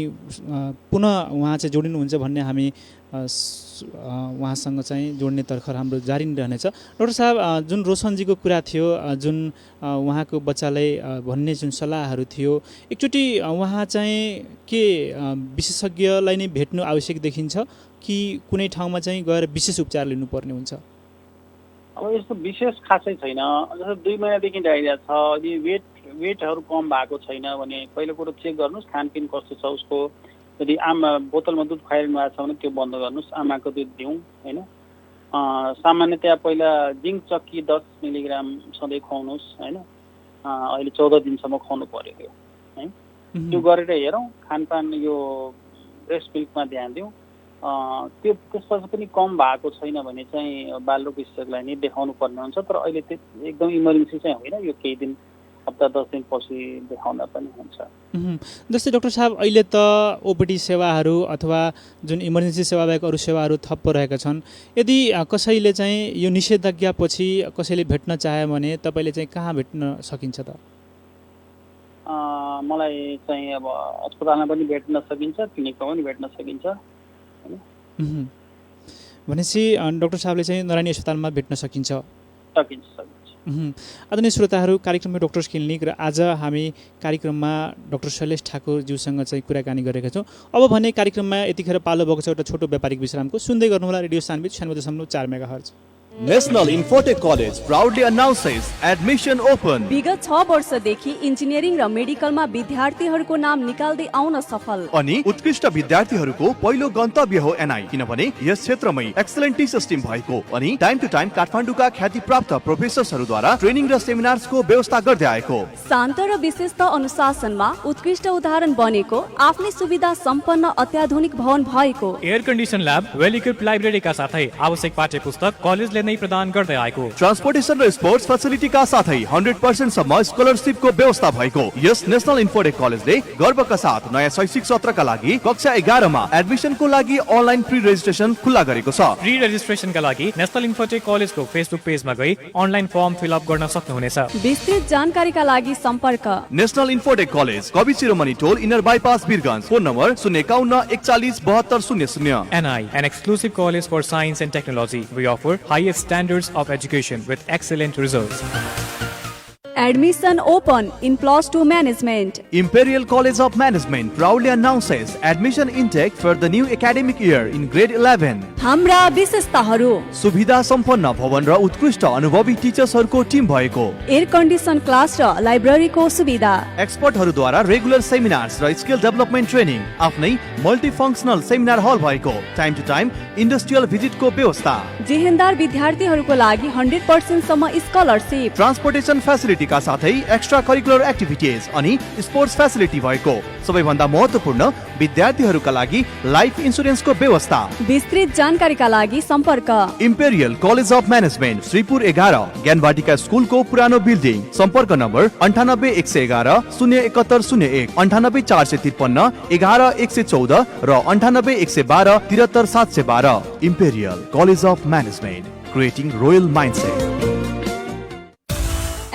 पुनः उहाँ चाहिँ जोडिनुहुन्छ भन्ने हामी उहाँसँग चाहिँ जोड्ने तर्खर हाम्रो जारी नै रहनेछ। डाक्टर साहब, जुन रोशनजीको कुरा थियो, जुन उहाँको बच्चालाई भन्ने जुन सल्लाहहरू थियो, एकचोटि उहाँ चाहिँ के विशेषज्ञलाई नै भेट्नु आवश्यक देखिन्छ कि कुनै ठाउँमा चाहिँ गएर विशेष उपचार लिनुपर्ने हुन्छ? अब यस्तो विशेष खासै छैन। जस्तो 2 महिनादेखि डायरिया छ, यदि वेटहरू कम भएको छैन भने पहिलो कुरो चेक गर्नुहोस् खानपिन कस्तो छ उसको। यदि बोतलमा दुध खुवाइरहनु भएको छ भने त्यो बन्द गर्नुहोस्, आमाको दुध दिउँ होइन। सामान्यतया पहिला जिङ्क चक्की 10 मिलिग्राम सधैँ खुवाउनुहोस् होइन। अहिले 14 दिनसम्म खुवाउनु पर्यो त्यो है। त्यो गरेर हेरौँ। खानपान यो ब्रेस्ट मिल्कमा ध्यान दिउँ। त्यो त्यसपछि पनि कम भएको छैन भने चाहिँ बालरोग विशेषज्ञलाई नै देखाउनु पर्ने हुन्छ। तर अहिले एकदम इमर्जेन्सी चाहिँ होइन, यो केही दिन हप्ता 10 दिनपछि देखाउँदा पनि हुन्छ। जस्तै डाक्टर साहब, अहिले त ओपिडी सेवाहरू अथवा जुन इमर्जेन्सी सेवा बाहेक अरू सेवाहरू थप रहेका छन्। यदि कसैले चाहिँ यो निषेधाज्ञापछि कसैले भेट्न चाह्यो भने तपाईँले चाहिँ कहाँ भेट्न सकिन्छ त? मलाई चाहिँ अब अस्पतालमा पनि भेट्न सकिन्छ, क्लिनिकमा पनि भेट्न सकिन्छ। भनेपछि डाक्टर साहबले चाहिँ नारायणी अस्पतालमा भेट्न सकिन्छ। सकिन्छ। आदरणीय श्रोताहरू, कार्यक्रममा डक्टर्स क्लिनिक र आज हामी कार्यक्रममा डाक्टर शैलेश ठाकुरज्यूसँग चाहिँ कुराकानी गरेका छौँ। अब भने कार्यक्रममा यतिखेर पालो भएको छ एउटा छोटो व्यापारिक विश्रामको। सुन्दै गर्नुहोला radio Sanvi 96.4 megahertz. National Infotech College proudly announces admission open. विगत 6 वर्षदेखि इन्जिनियरिङ र मेडिकलमा विद्यार्थीहरूको नाम निकाल्दै आउन सफल अनि उत्कृष्ट विद्यार्थीहरूको पहिलो गन्तव्य हो एनआई, किनभने यस क्षेत्रमै एक्सलेन्ट टिचर्स टिम भएको अनि टाइम टु टाइम काठमाडौँका ख्यातिप्राप्त प्रोफेसर्सहरूद्वारा ट्रेनिङ र सेमिनार्सको व्यवस्था गर्दै आएको। शान्त र विशिष्ट अनुशासनमा उत्कृष्ट उदाहरण बनेको, आफ्नै सुविधा सम्पन्न अत्याधुनिक भवन भएको, air condition lab, well equipped लाइब्रेरीका साथै आवश्यक पाठ्यपुस्तक, कलेजले वर्षले नै प्रदान गर्दै आएको। ट्रान्सपोर्टेसन र स्पोर्ट्स फेसिलिटीका साथै 100% सम्म स्कलरशिपको व्यवस्था भएको यस नेशनल इन्फोटेक कलेजले गर्वका साथ नयाँ शैक्षिक सत्रका लागि कक्षा 11 मा एडमिसनको लागि अनलाइन प्री रेजिस्ट्रेसन खुला गरेको छ। प्री रेजिस्ट्रेसनका लागि नेशनल इन्फोटेक कलेजको फेसबुक पेजमा गई अनलाइन फर्म फिल अप गर्न सक्नुहुनेछ। विस्तृत जानकारीका लागि सम्पर्क national Infotech college Kavi Shiromani Tol inner bypass Birgunj. Phone number 051 41 72 00। NI, an exclusive college for science and technology. We offer highest standards of education with excellent results. Admission open in +2 management. Imperial College of Management proudly announces admission intake for the new academic year in grade 11. हाम्रा विशेषताहरू सुविधा सम्पन्न भवन र उत्कृष्ट अनुभवी टिचर्सहरूको team भएको, एयर कन्डिसन क्लास र लाइब्रेरीको सुविधा, एक्सपर्टहरूद्वारा रेगुलर सेमिनार्स र स्किल डेभलपमेन्ट ट्रेनिङ, आफ्नै मल्टिफङ्क्सनल सेमिनार हल भएको, टाइम टु टाइम इन्डस्ट्रियल भिजिटको व्यवस्था, जेहेन्दार विद्यार्थीहरूको लागि 100% सम्म स्कलरशिप, ट्रान्सपोर्टेसन फेसिलिटीका साथै एक्स्ट्रा करिकुलर एक्टिभिटिज अनि स्पोर्ट्स फेसिलिटी भएको, सबैभन्दा महत्त्वपूर्ण विद्यार्थीहरूका लागि लाइफ इन्सुरेन्सको व्यवस्था। विस्तृत जानकारीका लागि सम्पर्क imperial college of management Shripur 11 ज्ञानवाटिका स्कुलको पुरानो बिल्डिङ। सम्पर्क नम्बर 98 111 071 01, 98 453 11 114 र 98 112 73 712। Imperial college of management, creating royal mindset.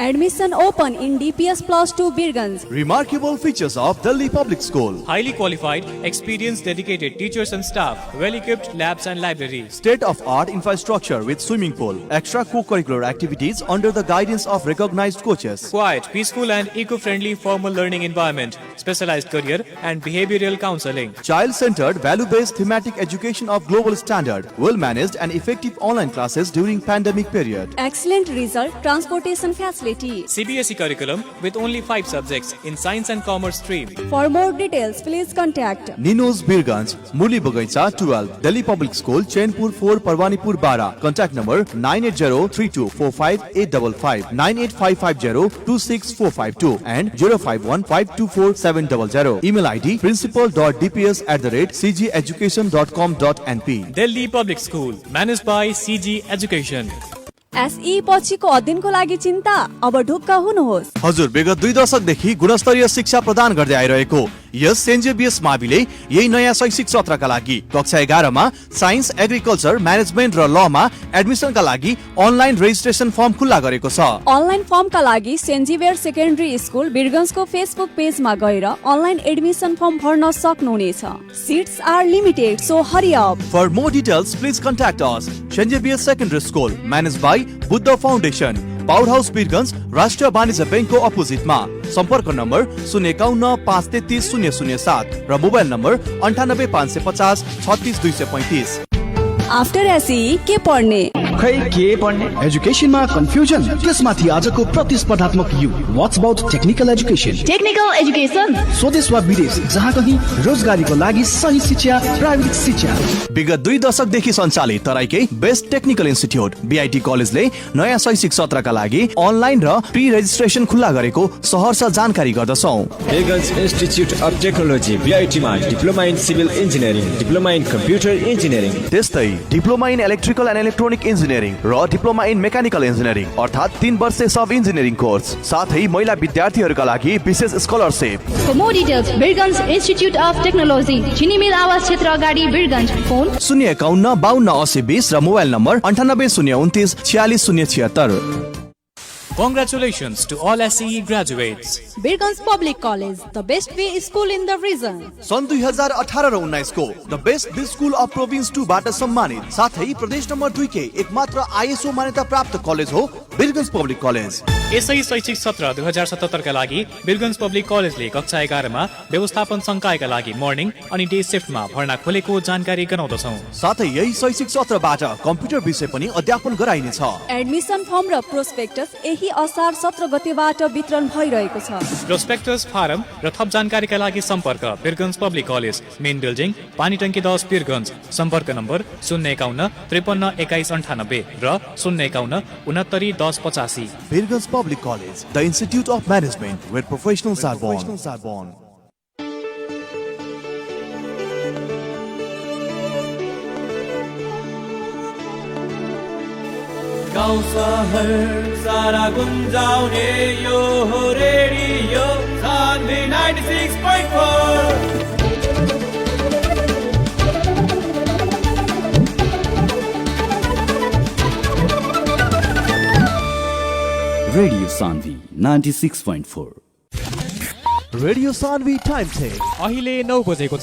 Admission open in DPS +2 Birganj. Remarkable features of Delhi Public School. Highly qualified, experienced, dedicated teachers and staff, well-equipped labs and libraries. State-of-art infrastructure with swimming pool, extra co-curricular activities under the guidance of recognized coaches. Quiet, peaceful and eco-friendly formal learning environment, specialized career and behavioral counseling. Child-centered, value-based thematic education of global standard, well-managed and effective online classes during pandemic period. Excellent result, transportation facility. CBSE curriculum with only 5 subjects in science and commerce stream. For more details, please contact Ninos Birganj, Muli Bagaitsa 12, Delhi Public School, Chainpur 4, Parwanipur 12. Contact number 980-3245-855, 98550-26452 and 051-524-700. Email ID principal.dps@cgeducation.com.np. Delhi Public School, managed by CG Education. SE पछिको अध्ययनको लागि चिन्ता अब ढुक्क हुनुहोस्। हजुर, विगत 2 दशकदेखि गुणस्तरीय शिक्षा प्रदान गर्दै आइरहेको यस सेन्ट जेभियर्स माविले यही नयाँ शैक्षिक सत्रका लागि कक्षा 11 मा साइन्स, एग्रिकल्चर, म्यानेजमेन्ट र ल मा एडमिसनका लागि अनलाइन रेजिस्ट्रेसन फर्म खुला गरेको छ। अनलाइन फर्मका लागि सेन्ट जेभियर सेकेन्डरी स्कुल बिरगञ्जको फेसबुक पेजमा गएर अनलाइन एडमिसन फर्म भर्न सक्नुहुनेछ। Seats are limited, so hurry up. For more details, please contact us. St. Xavier Secondary School, managed by Buddha Foundation, power house Birgunj, राष्ट्रिय वाणिज्य ब्याङ्कको अपोजिटमा। सम्पर्क नम्बर 051 533 007 र मोबाइल नम्बर 98 550 36 235। आफ्टर एसई के पढ्ने? खै के पढ्ने? एजुकेसनमा कन्फ्युजन, त्यसमाथि आजको प्रतिस्पर्धात्मक युग। What's about technical education? Technical education स्वदेश वा विदेश, जहाँ कहीं रोजगारीको लागि सही शिक्षा, प्राविधिक शिक्षा। विगत 2 दशकदेखि सञ्चालित तराईकै बेस्ट टेक्निकल इन्स्टिट्युट BIT कलेजले नयाँ शैक्षिक सत्रका लागि अनलाइन र प्री रेजिस्ट्रेसन खुला गरेको सहर्ष जानकारी गर्दछौँ। Birgunj institute of technology BIT मा diploma in civil engineering, diploma in computer engineering, त्यस्तै diploma in electrical and electronic engineering र डिप्लोमा इन मेकानिकल इन्जिनियरिङ अर्थात् 3 वर्षे सब इन्जिनियरिङ कोर्स, साथै महिला विद्यार्थीहरूका लागि विशेष scholarship. For more details, Birganj Institute of Technology, चिनीमिल आवास क्षेत्र अगाडि बिरगञ्ज। फोन 051 52 80 20 र mobile number 98 029 46 076। Congratulations to all SCE graduates. Birganj Public College, the best way school in the region. सन् 2018 र 19 को the best B school of province 2 बाट सम्मानित, साथै प्रदेश नम्बर 2 के एकमात्र ISO मान्यता प्राप्त कलेज हो बिरगञ्ज पब्लिक कलेज। यसै शैक्षिक सत्र 2077 का लागि बिरगञ्ज पब्लिक कलेजले कक्षा 11 मा व्यवस्थापन संकायका लागि मर्निङ अनि डे शिफ्टमा भर्ना खोलेको जानकारी गराउँदछौँ। साथै यही शैक्षिक सत्रबाट कम्प्युटर विषय पनि अध्यापन गराइनेछ। एडमिसन फर्म र प्रोस्पेक्टस यही असार 17 गतेबाट वितरण भइरहेको छ। प्रोस्पेक्टस फारम र थप जानकारीका लागि सम्पर्क Birgunj public college, main building, Panitanki 10 Birgunj. सम्पर्क नम्बर 051 53 21 98 र 051 69 10 85। Birgunj Public College, the Institute of Management, where professionals are born. गाउँ सहर सारा गुन्जाउने यो हो radio Sanvi 96.4। Radio Sanvi 96.4। Radio Sanvi time check अहिले 9 बजेको छ।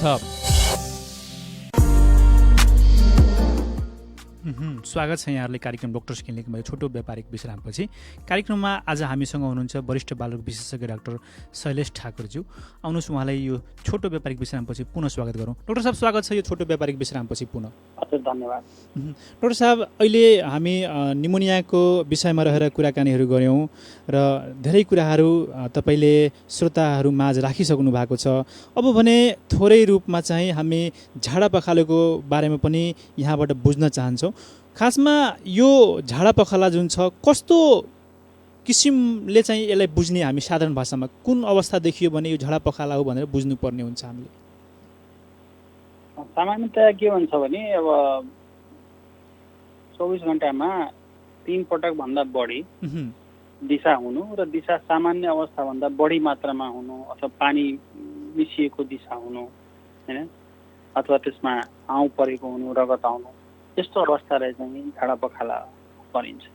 स्वागत छ यहाँहरूले कार्यक्रम डक्टर्स क्लिनिकमा छोटो व्यापारिक विश्रामपछि। कार्यक्रममा आज हामीसँग हुनुहुन्छ वरिष्ठ बालरोग विशेषज्ञ डाक्टर शैलेश ठाकुरज्यू। आउनुहोस् उहाँलाई यो छोटो व्यापारिक विश्रामपछि पुनः स्वागत गरौँ। डाक्टर साहब स्वागत छ यो छोटो व्यापारिक विश्रामपछि पुनः। हजुर धन्यवाद। डाक्टर साहब अहिले हामी निमोनियाको विषयमा रहेर कुराकानीहरू गऱ्यौँ र धेरै कुराहरू तपाईँले श्रोताहरू माझ राखिसक्नु भएको छ। अब भने थोरै रूपमा चाहिँ हामी झाडा पखालाको बारेमा पनि यहाँबाट बुझ्न चाहन्छौँ। खासमा यो झाडा पखाला जुन छ कस्तो किसिमले चाहिँ यसलाई बुझ्ने हामी साधारण भाषामा कुन अवस्था देखियो भने यो झाडा पखाला हो भनेर बुझ्नुपर्ने हुन्छ हामीले? सामान्यतया के भन्छ भने अब 24 घण्टामा 3 पटक भन्दा बढी दिशा हुनु र दिशा सामान्य अवस्थाभन्दा बढी मात्रामा हुनु अथवा पानी मिसिएको दिशा हुनु हैन, अथवा त्यसमा आउँ परेको हुनु, रगत आउनु, यस्तो अवस्थालाई चाहिँ झाडा पखाला भनिन्छ।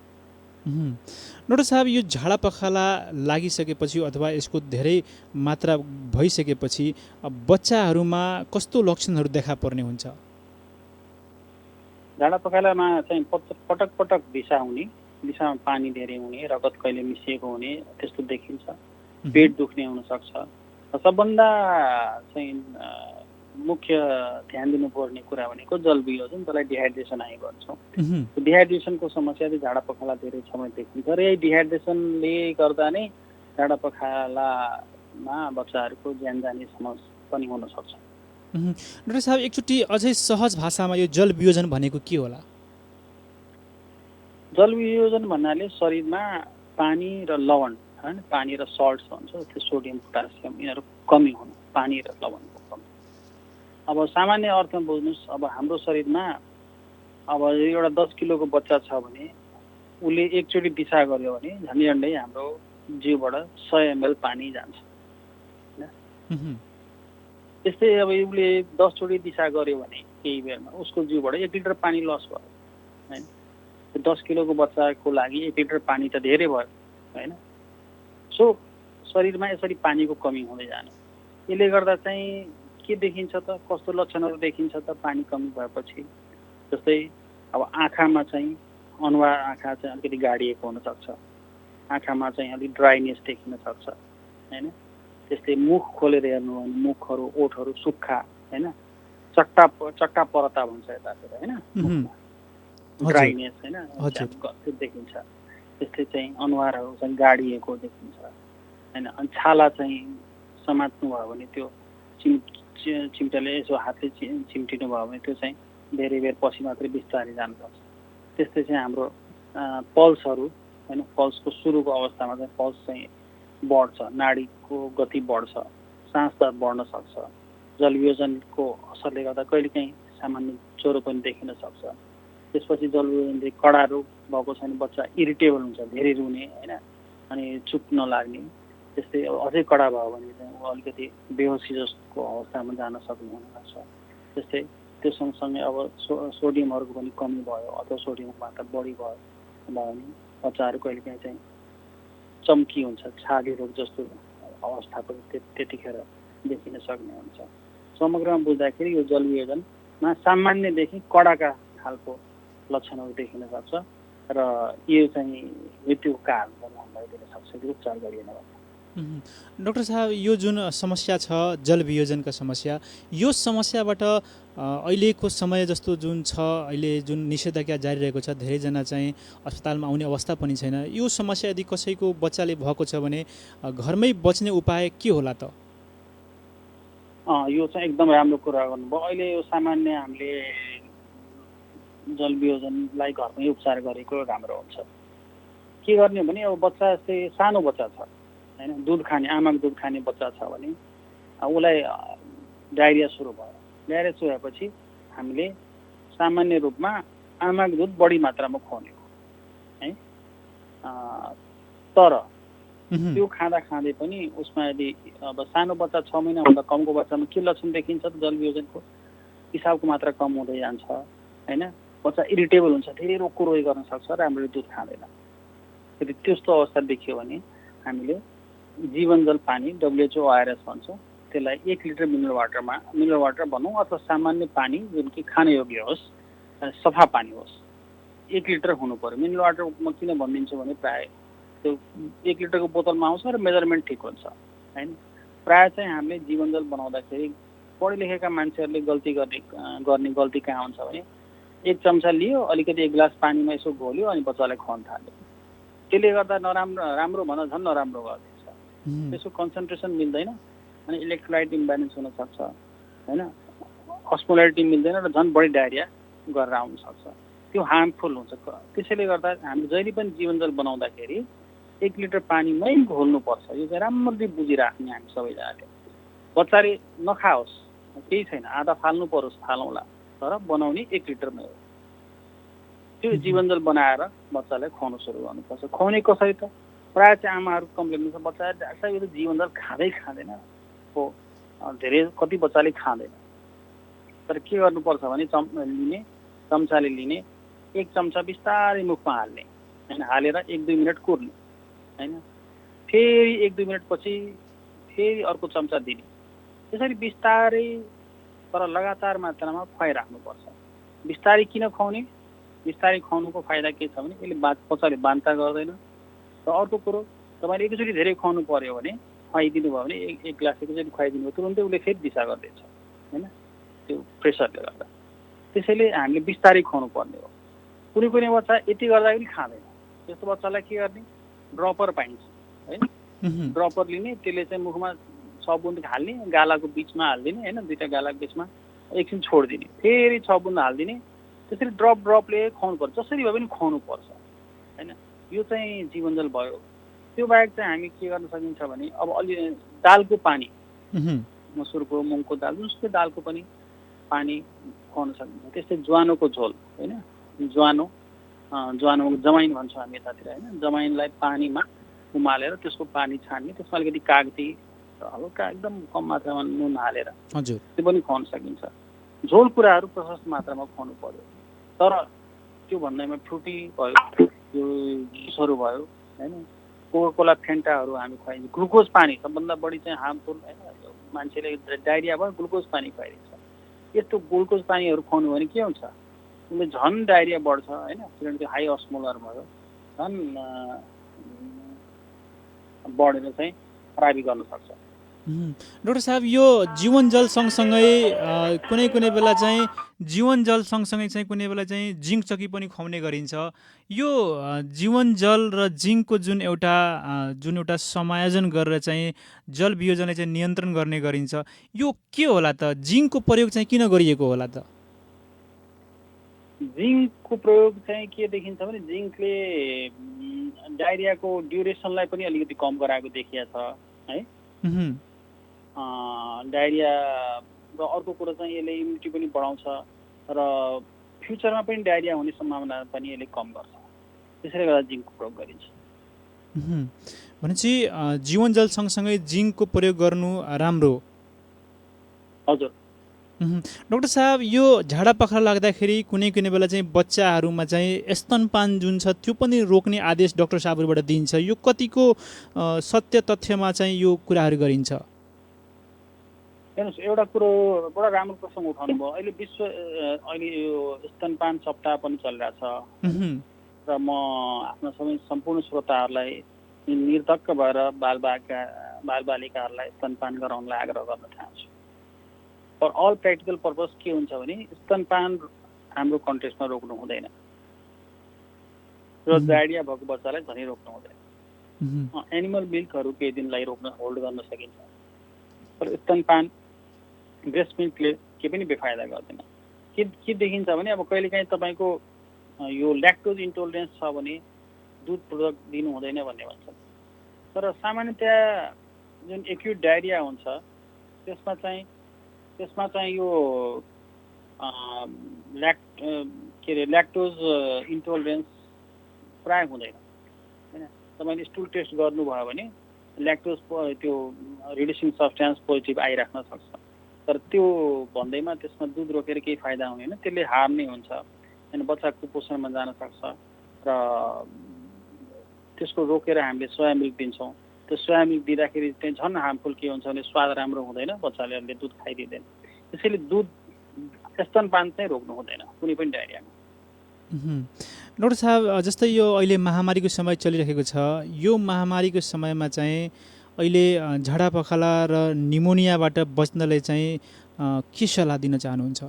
डाक्टर साहब यो झाडा पखाला लागिसकेपछि अथवा यसको धेरै मात्रा भइसकेपछि बच्चाहरूमा कस्तो लक्षणहरू देखा पर्ने हुन्छ? झाडा पखालामा चाहिँ पटक पटक दिशा हुने, दिशामा पानी धेरै हुने, रगत कहिले मिसिएको हुने त्यस्तो देखिन्छ। पेट दुख्ने हुन सक्छ। सबभन्दा चाहिँ मुख्य ध्यान दिनुपर्ने कुरा भनेको जलवियोजन, जसलाई डिहाइड्रेसन हामी भन्छौँ। डिहाइड्रेसनको समस्या चाहिँ झाडा पखाला धेरै समय देखिन्छ र यही डिहाइड्रेसनले गर्दा नै झाडा पखालामा बच्चाहरूको ज्यान जाने समस्या पनि हुन सक्छ। डाक्टर साहब एकचोटि अझै सहज भाषामा यो जलवियोजन भनेको के होला? जलवियोजन भन्नाले शरीरमा पानी र लवण हैन, पानी र सल्ट्स भन्छ, त्यो सोडियम पोटासियम यिनीहरू कमी हुनु, पानी र लवणको कमी। अब सामान्य अर्थमा बुझ्नुहोस्, अब हाम्रो शरीरमा अब एउटा 10 किलोको बच्चा छ भने उसले एकचोटि दिशा गर्यो भने झन्डै हाम्रो जिउबाट 100 ml पानी जान्छ हैन। त्यस्तै अब उसले 10 चोटि दिशा गर्यो भने केही बेरमा उसको जिउबाट 1 लिटर पानी लस भयो हैन। 10 किलोको बच्चाको लागि 1 लिटर पानी त धेरै भयो हैन। सो शरीरमा यसरी पानीको कमी हुँदै जाने, यसले गर्दा चाहिँ के देखिन्छ त, कस्तो लक्षणहरू देखिन्छ त पानी कमी भएपछि? जस्तै अब आँखामा चाहिँ अनुहार, आँखा चाहिँ अलिकति गाडिएको हुनसक्छ, आँखामा चाहिँ अलिक ड्राइनेस देखिन सक्छ हैन। त्यस्तै मुख खोलेर हेर्नु भने मुखहरू, ओठहरू सुक्खा हैन, चट्टा परता भन्छ यतातिर हैन, ड्राइनेस हैन, त्यो देखिन्छ। त्यस्तै चाहिँ अनुहारहरू चाहिँ गाडिएको देखिन्छ हैन। अनि छाला चाहिँ समात्नु भयो भने त्यो चिम्टाले यसो हातले चिम्टिनु भयो भने त्यो चाहिँ धेरै बेर पछि मात्रै बिस्तारै जान सक्छ। त्यस्तै चाहिँ हाम्रो पल्सहरू हैन, पल्सको सुरुको अवस्थामा चाहिँ पल्स चाहिँ बढ्छ, नाडीको गति बढ्छ, सास दर बढ्न सक्छ। जलवियोजनको असरले गर्दा कहिलेकाहीँ सामान्य ज्वरो पनि देखिन सक्छ। त्यसपछि जलवियोजनले कडा रोग भएको छ भने बच्चा इरिटेबल हुन्छ, धेरै रुने हैन, अनि चुप नलाग्ने। त्यस्तै अझै कडा भयो भने चाहिँ अलिकति बेहोसी जस्तो अवस्थामा जान सक्ने हुनसक्छ। त्यस्तै त्यो सँगसँगै अब सोडियमहरूको पनि कमी भयो अथवा सोडियमको मात्रा बढी भयो भने बच्चाहरू कहिलेकाहीँ चाहिँ चम्की हुन्छ, छाली रोग जस्तो अवस्था पनि त्यतिखेर देखिन सक्ने हुन्छ। समग्रमा बुझ्दाखेरि यो जलवियोजनमा सामान्यदेखि कडाका खालको लक्षणहरू देखिन सक्छ र यो चाहिँ मृत्युको कारण भइदिन सक्छ यदि उपचार गरिएन भने। डाक्टर साहब यो जुन समस्या छ जलवियोजनका समस्या, यो समस्याबाट अहिलेको समय जस्तो जुन छ, अहिले जुन निषेधाज्ञा जारी रहेको छ, धेरैजना चाहिँ अस्पतालमा आउने अवस्था पनि छैन। यो समस्या यदि कसैको बच्चाले भएको छ भने घरमै बच्ने उपाय के होला त? यो चाहिँ एकदम राम्रो कुरा गर्नुभयो। अहिले यो सामान्य हामीले जलवियोजनलाई घरमै उपचार गरेको राम्रो हुन्छ। के गर्ने भने अब बच्चा चाहिँ सानो बच्चा छ हैन, दुध खाने, आमाको दुध खाने बच्चा छ भने उसलाई डायरिया सुरु भयो। डायरिया सुरु भएपछि हामीले सामान्य रूपमा आमाको दुध बढी मात्रामा खुवाउने है, तर त्यो खाँदा खाँदै पनि उसमा यदि अब सानो बच्चा 6 महिनाभन्दा कमको बच्चामा के लक्षण देखिन्छ त जलवियोजनको पिसाबको मात्रा कम हुँदै जान्छ हैन बच्चा इरिटेबल हुन्छ धेरै रोगको रोगी गर्न सक्छ राम्ररी दुध खाँदैन यदि त्यस्तो अवस्था देखियो भने हामीले जीवन जल पानी WHO ORS भन्छ त्यसलाई 1 लिटर मिनरल वाटर भनौँ अथवा सामान्य पानी जुन कि खान योग्य होस् सफा पानी होस् 1 लिटर हुनु पर्यो मिनरल वाटर म किन भनिदिन्छु भने प्राय त्यो 1 लिटरको बोतलमा आउँछ र मेजरमेन्ट ठिक हुन्छ हैन प्राय चाहिँ हामीले जीवन जल बनाउँदाखेरि पढे लेखेका मान्छेहरूले गल्ती गर्ने गल्ती कहाँ हुन्छ भने 1 चम्चा लियो अलिकति 1 गिलास पानीमा यसो घोल्यो अनि बच्चालाई खुवाउन थाल्यो त्यसले गर्दा राम्रो भन्न झन् नराम्रो गर्छ त्यसको कन्सन्ट्रेसन मिल्दैन अनि इलेक्ट्रोलाइट इम्ब्यालेन्स हुन सक्छ हैन अस्मोलारिटी मिल्दैन र झन् बढी डायरिया गरेर आउन सक्छ त्यो हार्मफुल हुन्छ त्यसैले गर्दा हामी जहिले पनि जीवन जल बनाउँदाखेरि 1 लिटर पानीमै घोल्नुपर्छ यो चाहिँ राम्ररी बुझिराख्ने हामी सबैजनाले बच्चाले नखाओस् केही छैन आधा फाल्नु परोस् फालौँला तर बनाउने 1 लिटरमै हो त्यो जीवन जल बनाएर बच्चालाई खुवाउन सुरु गर्नुपर्छ खुवाउने कसरी त प्राय चाहिँ आमाहरू कम्प्लेन गर्छ बच्चाले डाक्टर यो त जीवन जल खाँदैन हो धेरै कति बच्चाले खाँदैन तर के गर्नुपर्छ भने चम्चाले लिने 1 चम्चा बिस्तारै मुखमा हाल्ने हैन हालेर 1-2 मिनट कुर्ने हैन फेरि 1-2 मिनट पछि फेरि अर्को चम्चा दिने त्यसरी बिस्तारै तर लगातार मात्रामा खुवाइराख्नुपर्छ बिस्तारै किन खुवाउने बिस्तारै खुवाउनुको फाइदा के छ भने यसले बच्चाले बान्ता गर्दैन र अर्को कुरो तपाईँले एकैचोटि धेरै खुवाउनु पर्यो भने खुवाइदिनु भयो भने एक ग्लास एकैचोटि खुवाइदिनु भयो तुरुन्तै उसले फेरि दिशा गर्दैछ हैन त्यो प्रेसरले गर्दा त्यसैले हामीले बिस्तारै खुवाउनु पर्ने हो कुनै बच्चा यति गर्दाखेरि खाँदैन त्यस्तो बच्चालाई के गर्ने ड्रपर पाइन्छ हैन ड्रपर लिने त्यसले चाहिँ मुखमा 6 बुन्द हाल्ने गालाको बिचमा हाल्दिने हैन दुईटा गालाको बिचमा एकछिन छोड्दिने फेरि 6 बुन्द हाल्दिने त्यसरी ड्रपले खुवाउनु पर्छ जसरी भए पनि खुवाउनु पर्छ हैन यो चाहिँ जीवन जल भयो त्यो बाहेक चाहिँ हामी के गर्न सकिन्छ भने अब अलि दालको पानी मसुरको मुङको दाल जुनसुकै दालको पनि पानी खुवाउन सकिन्छ त्यस्तै ज्वानोको झोल हैन ज्वानो जमाइन भन्छौँ हामी यतातिर हैन जमाइनलाई पानीमा उमालेर त्यसको पानी छान्ने त्यसमा अलिकति कागती हल्का एकदम कम मात्रामा नुन हालेर हजुर त्यो पनि खुवाउन सकिन्छ झोल कुराहरू प्रशस्त मात्रामा खुवाउनु पर्यो तर त्यो भन्दैमा फ्रुटी भयो यो जुसहरू भयो हैन कोकाकोला फेन्टाहरू हामी खुवाइन्छ ग्लुकोज पानी सबभन्दा बढी चाहिँ हार्मफुल हैन मान्छेले डायरिया भयो ग्लुकोज पानी खुवाइदिन्छ यस्तो ग्लुकोज पानीहरू खुवाउनु भने के हुन्छ उसले झन् डायरिया बढ्छ हैन किनभने त्यो हाई अस्मोलर भयो झन् बढेर चाहिँ खराबी गर्न सक्छ डाक्टर साहब यो जीवन जल सँगसँगै कुनै बेला चाहिँ जीवन जल सँगसँगै चाहिँ कुनै बेला चाहिँ जिङ्क चकी पनि खुवाउने गरिन्छ यो जीवन जल र जिङ्कको जुन एउटा समायोजन गरेर चाहिँ जल वियोजनलाई चाहिँ नियन्त्रण गर्ने गरिन्छ यो के होला त जिङ्कको प्रयोग चाहिँ किन गरिएको होला त जिङ्कको प्रयोग चाहिँ के देखिन्छ भने जिङ्कले डायरियाको ड्युरेसनलाई पनि अलिकति कम गराएको देखिया छ है डायरिया र अर्को कुरो चाहिँ यसले इम्युनिटी पनि बढाउँछ र फ्युचरमा पनि डायरिया हुने सम्भावना पनि यसले कम गर्छ त्यसैले गर्दा जिङ्कको प्रयोग गरिन्छ भनेपछि जीवन जल सँगसँगै जिङ्कको प्रयोग गर्नु राम्रो हजुर डाक्टर साहब यो झाडा पखाला लाग्दाखेरि कुनै बेला चाहिँ बच्चाहरूमा चाहिँ स्तनपान जुन छ त्यो पनि रोक्ने आदेश डाक्टर साहबहरूबाट दिन्छ यो कतिको सत्य तथ्यमा चाहिँ यो कुराहरू गरिन्छ हेर्नुहोस् एउटा कुरो बडा राम्रो प्रसङ्ग उठाउनु भयो अहिले यो स्तनपान सप्ताह पनि चलिरहेछ र म आफ्ना सबै सम्पूर्ण श्रोताहरूलाई निर्धक्क भएर बालबालिकाहरूलाई स्तनपान गराउनलाई आग्रह गर्न चाहन्छु फर अल प्र्याक्टिकल पर्पज के हुन्छ भने स्तनपान हाम्रो कन्टेक्स्टमा रोक्नु हुँदैन र डायरिया भएको बच्चालाई झनै रोक्नु हुँदैन एनिमल मिल्कहरू केही दिनलाई होल्ड गर्न सकिन्छ तर स्तनपान ब्रेस्ट मिल्कले केही पनि बेफाइदा गर्दैन के देखिन्छ भने अब कहिलेकाहीँ तपाईँको यो ल्याक्टोज इन्टोलरेन्स छ भने दुध प्रोडक्ट दिनु हुँदैन भन्ने भन्छ तर सामान्यतया जुन एक्युट डायरिया हुन्छ त्यसमा चाहिँ यो ल्याक्टोज इन्टोलरेन्स प्राय हुँदैन हैन तपाईँले स्टुल टेस्ट गर्नुभयो भने ल्याक्टोज त्यो रिड्युसिङ सब्स्ट्यान्स पोजिटिभ आइराख्न सक्छ। तर त्यो भन्दैमा त्यसमा दुध रोकेर केही फाइदा हुँदैन, त्यसले हार्म नै हुन्छ होइन, बच्चा कुपोषणमा जान सक्छ। र त्यसको रोकेर हामीले सोया मिल्क दिन्छौँ। त्यो सोया मिल्क दिँदाखेरि चाहिँ झन् हार्मफुल के हुन्छ भने स्वाद राम्रो हुँदैन, बच्चाले दुध खाइदिँदैन। त्यसैले दुध स्तनपान चाहिँ रोक्नु हुँदैन कुनै पनि डायरियामा। डाक्टर साहब, जस्तै यो अहिले महामारीको समय चलिरहेको छ, यो महामारीको समयमा चाहिँ अहिले झाडा पखाला र निमोनियाबाट बच्नलाई चाहिँ के सल्लाह दिन चाहनुहुन्छ?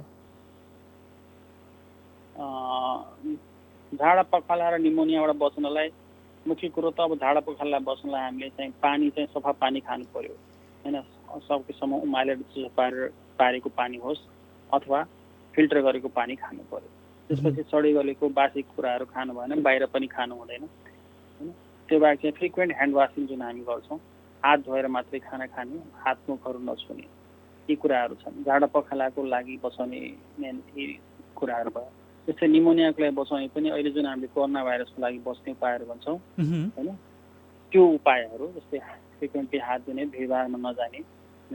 झाडा पखाला र निमोनियाबाट बच्नलाई मुख्य कुरो त अब झाडा पखालालाई बच्नलाई हामीले चाहिँ पानी चाहिँ सफा पानी खानु पर्यो होइन, सकेसम्म उमालेर पारेको पानी होस् अथवा फिल्टर गरेको पानी खानु पर्यो। त्यसपछि सडै गलेको बासी कुराहरू खानु भएन, बाहिर पनि खानु हुँदैन होइन। त्यो बाहेक चाहिँ फ्रिक्वेन्ट ह्यान्ड वासिङ जुन हामी गर्छौँ, हात धोएर मात्रै खाना खाने, हात मुखहरू नछुने, यी कुराहरू छन् झाडा पखालाको लागि बचाउने मेन यी कुराहरू भयो। त्यस्तै निमोनियाको लागि बचाउने पनि अहिले जुन हामीले कोरोना भाइरसको लागि बच्ने उपायहरू भन्छौँ होइन, त्यो उपायहरू जस्तै फ्रिक्वेन्टली हात धुने, भिडभाडमा नजाने,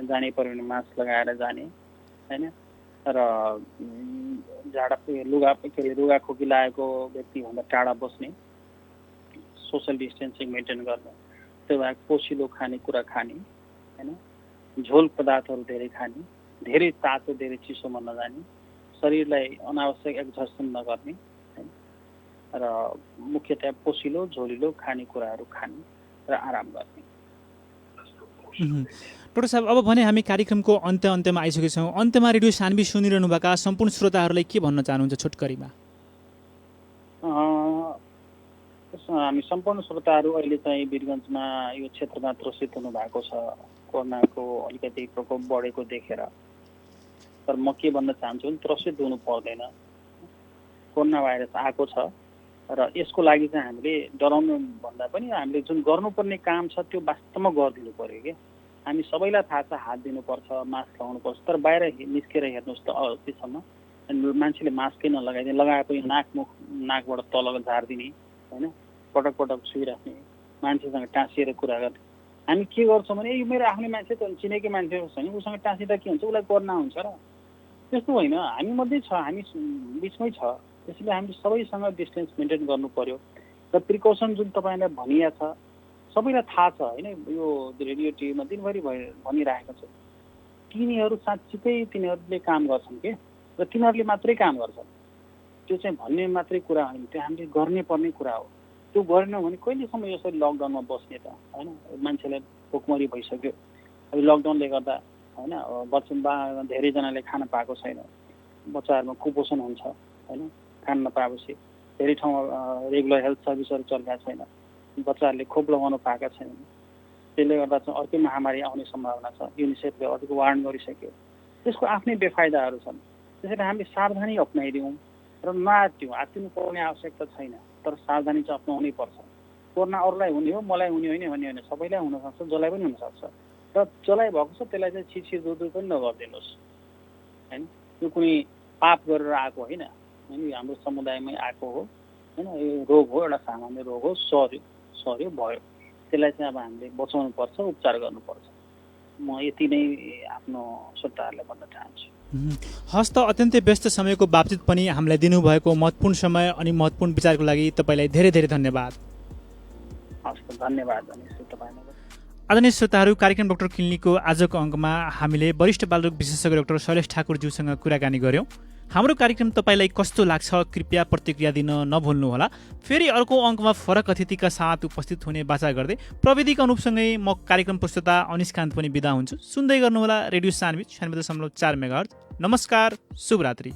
जानै पर्यो भने मास्क लगाएर जाने होइन, र रुगा खोकी लागेको व्यक्तिभन्दा टाढा बस्ने, सोसल डिस्टेन्सिङ मेन्टेन गर्ने। त्यो बाहेक पोसिलो खानेकुरा खाने होइन, झोल पदार्थहरू धेरै खाने, धेरै तातो धेरै चिसोमा नजाने, शरीरलाई अनावश्यक एक्जर्सन नगर्ने होइन, र मुख्यतया पोसिलो झोलिलो खानेकुराहरू खाने र आराम गर्ने। डाक्टर साहब, अब भने हामी कार्यक्रमको अन्त्यमा आइसकेका छौँ। अन्त्यमा रेडियो सान्वी सुनिरहनुभएका सम्पूर्ण श्रोताहरूलाई के भन्न चाहनुहुन्छ छोटकरीमा? हामी सम्पूर्ण श्रोताहरू अहिले चाहिँ वीरगञ्जमा यो क्षेत्रमा त्रसित हुनुभएको छ कोरोनाको अलिकति प्रकोप बढेको देखेर। तर म के भन्न चाहन्छु भने त्रसित हुनु पर्दैन, कोरोना भाइरस आएको छ र यसको लागि चाहिँ हामीले डराउनु भन्दा पनि हामीले जुन गर्नुपर्ने काम छ त्यो वास्तवमा गरिदिनु पर्यो कि। हामी सबैलाई थाहा छ हात दिनुपर्छ, मास्क लगाउनुपर्छ, तर बाहिर निस्केर हेर्नुहोस् त अस्तिसम्म मान्छेले मास्कै नलगाइदिने, लगाए पनि नाकबाट तल झारिदिने होइन, पटक पटक सुइराख्ने, मान्छेसँग टाँसिएर कुरा गर्ने। हामी के गर्छौँ भने यो मेरो आफ्नै मान्छे त चिनेकै मान्छे छ नि, उसँग टाँसिँदा के हुन्छ, उसलाई कोरोना हुन्छ र? त्यस्तो होइन, हामी मध्ये छ, हामी बिचमै छ। त्यसैले हामीले सबैसँग डिस्टेन्स मेन्टेन गर्नु पर्यो र प्रिकसन जुन तपाईँलाई भनिया छ सबैलाई थाहा छ होइन। यो रेडियो टिभीमा दिनभरि भनिरहेको छ, तिनीहरू साँच्चीकै तिनीहरूले काम गर्छन् के, र तिनीहरूले मात्रै काम गर्छन्। त्यो चाहिँ भन्ने मात्रै कुरा होइन, त्यो हामीले गर्ने पर्ने कुरा हो। त्यो गरेनौँ भने कहिलेसम्म यसरी लकडाउनमा बस्ने त होइन। मान्छेलाई भोकमरी भइसक्यो, अब लकडाउनले गर्दा होइन, धेरैजनाले खान पाएको छैन, बच्चाहरूमा कुपोषण हुन्छ होइन, खान नपाएपछि धेरै ठाउँमा रेगुलर हेल्थ सर्भिसहरू चलिरहेको छैन, बच्चाहरूले खोप लगाउन पाएका छैनन्। त्यसले गर्दा चाहिँ अर्कै महामारी आउने सम्भावना छ। युनिसेफले अर्को वार्न गरिसक्यो, त्यसको आफ्नै बेफाइदाहरू छन्। त्यसैले हामीले सावधानी अप्नाइदिउँ र आत्तिनु पर्ने आवश्यकता छैन, तर सावधानी चाहिँ अप्नाउनै पर्छ। कोरोना अरूलाई हुने हो, मलाई हुने होइन भन्ने होइन, सबैलाई हुनसक्छ, जसलाई पनि हुनसक्छ। र जसलाई भएको छ त्यसलाई चाहिँ छिटछिट दुध पनि नगरिदिनुहोस् होइन। यो कुनै पाप गरेर आएको होइन, हाम्रो समुदायमै आएको हो होइन, यो रोग हो, एउटा सामान्य रोग हो, सर्यो भयो, त्यसलाई चाहिँ अब हामीले बचाउनु पर्छ, उपचार गर्नुपर्छ। म यति नै आफ्नो श्रोताहरूलाई भन्न चाहन्छु। हस् त, अत्यन्तै व्यस्त समयको बावजुद पनि हामीलाई दिनुभएको महत्त्वपूर्ण समय अनि महत्त्वपूर्ण विचारको लागि तपाईँलाई धेरै धेरै धन्यवाद। हस् त, धन्यवाद तपाईँलाई। आदरणीय श्रोताहरू, कार्यक्रम डाक्टर क्लिनिकको आजको अङ्कमा हामीले वरिष्ठ बालरोग विशेषज्ञ डाक्टर शैलेश ठाकुरज्यूसँग कुराकानी गऱ्यौँ। हाम्रो कार्यक्रम तपाईँलाई कस्तो लाग्छ कृपया प्रतिक्रिया दिन नभुल्नुहोला। फेरि अर्को अङ्कमा फरक अतिथिका साथ उपस्थित हुने बाचा गर्दै प्रविधिका अनुपसँगै म कार्यक्रम प्रस्तुता अनिस्कान्त पनि बिदा हुन्छु। सुन्दै गर्नुहोला रेडियो सान्वी 96.4 मेगाहर्ज। नमस्कार, शुभरात्रि।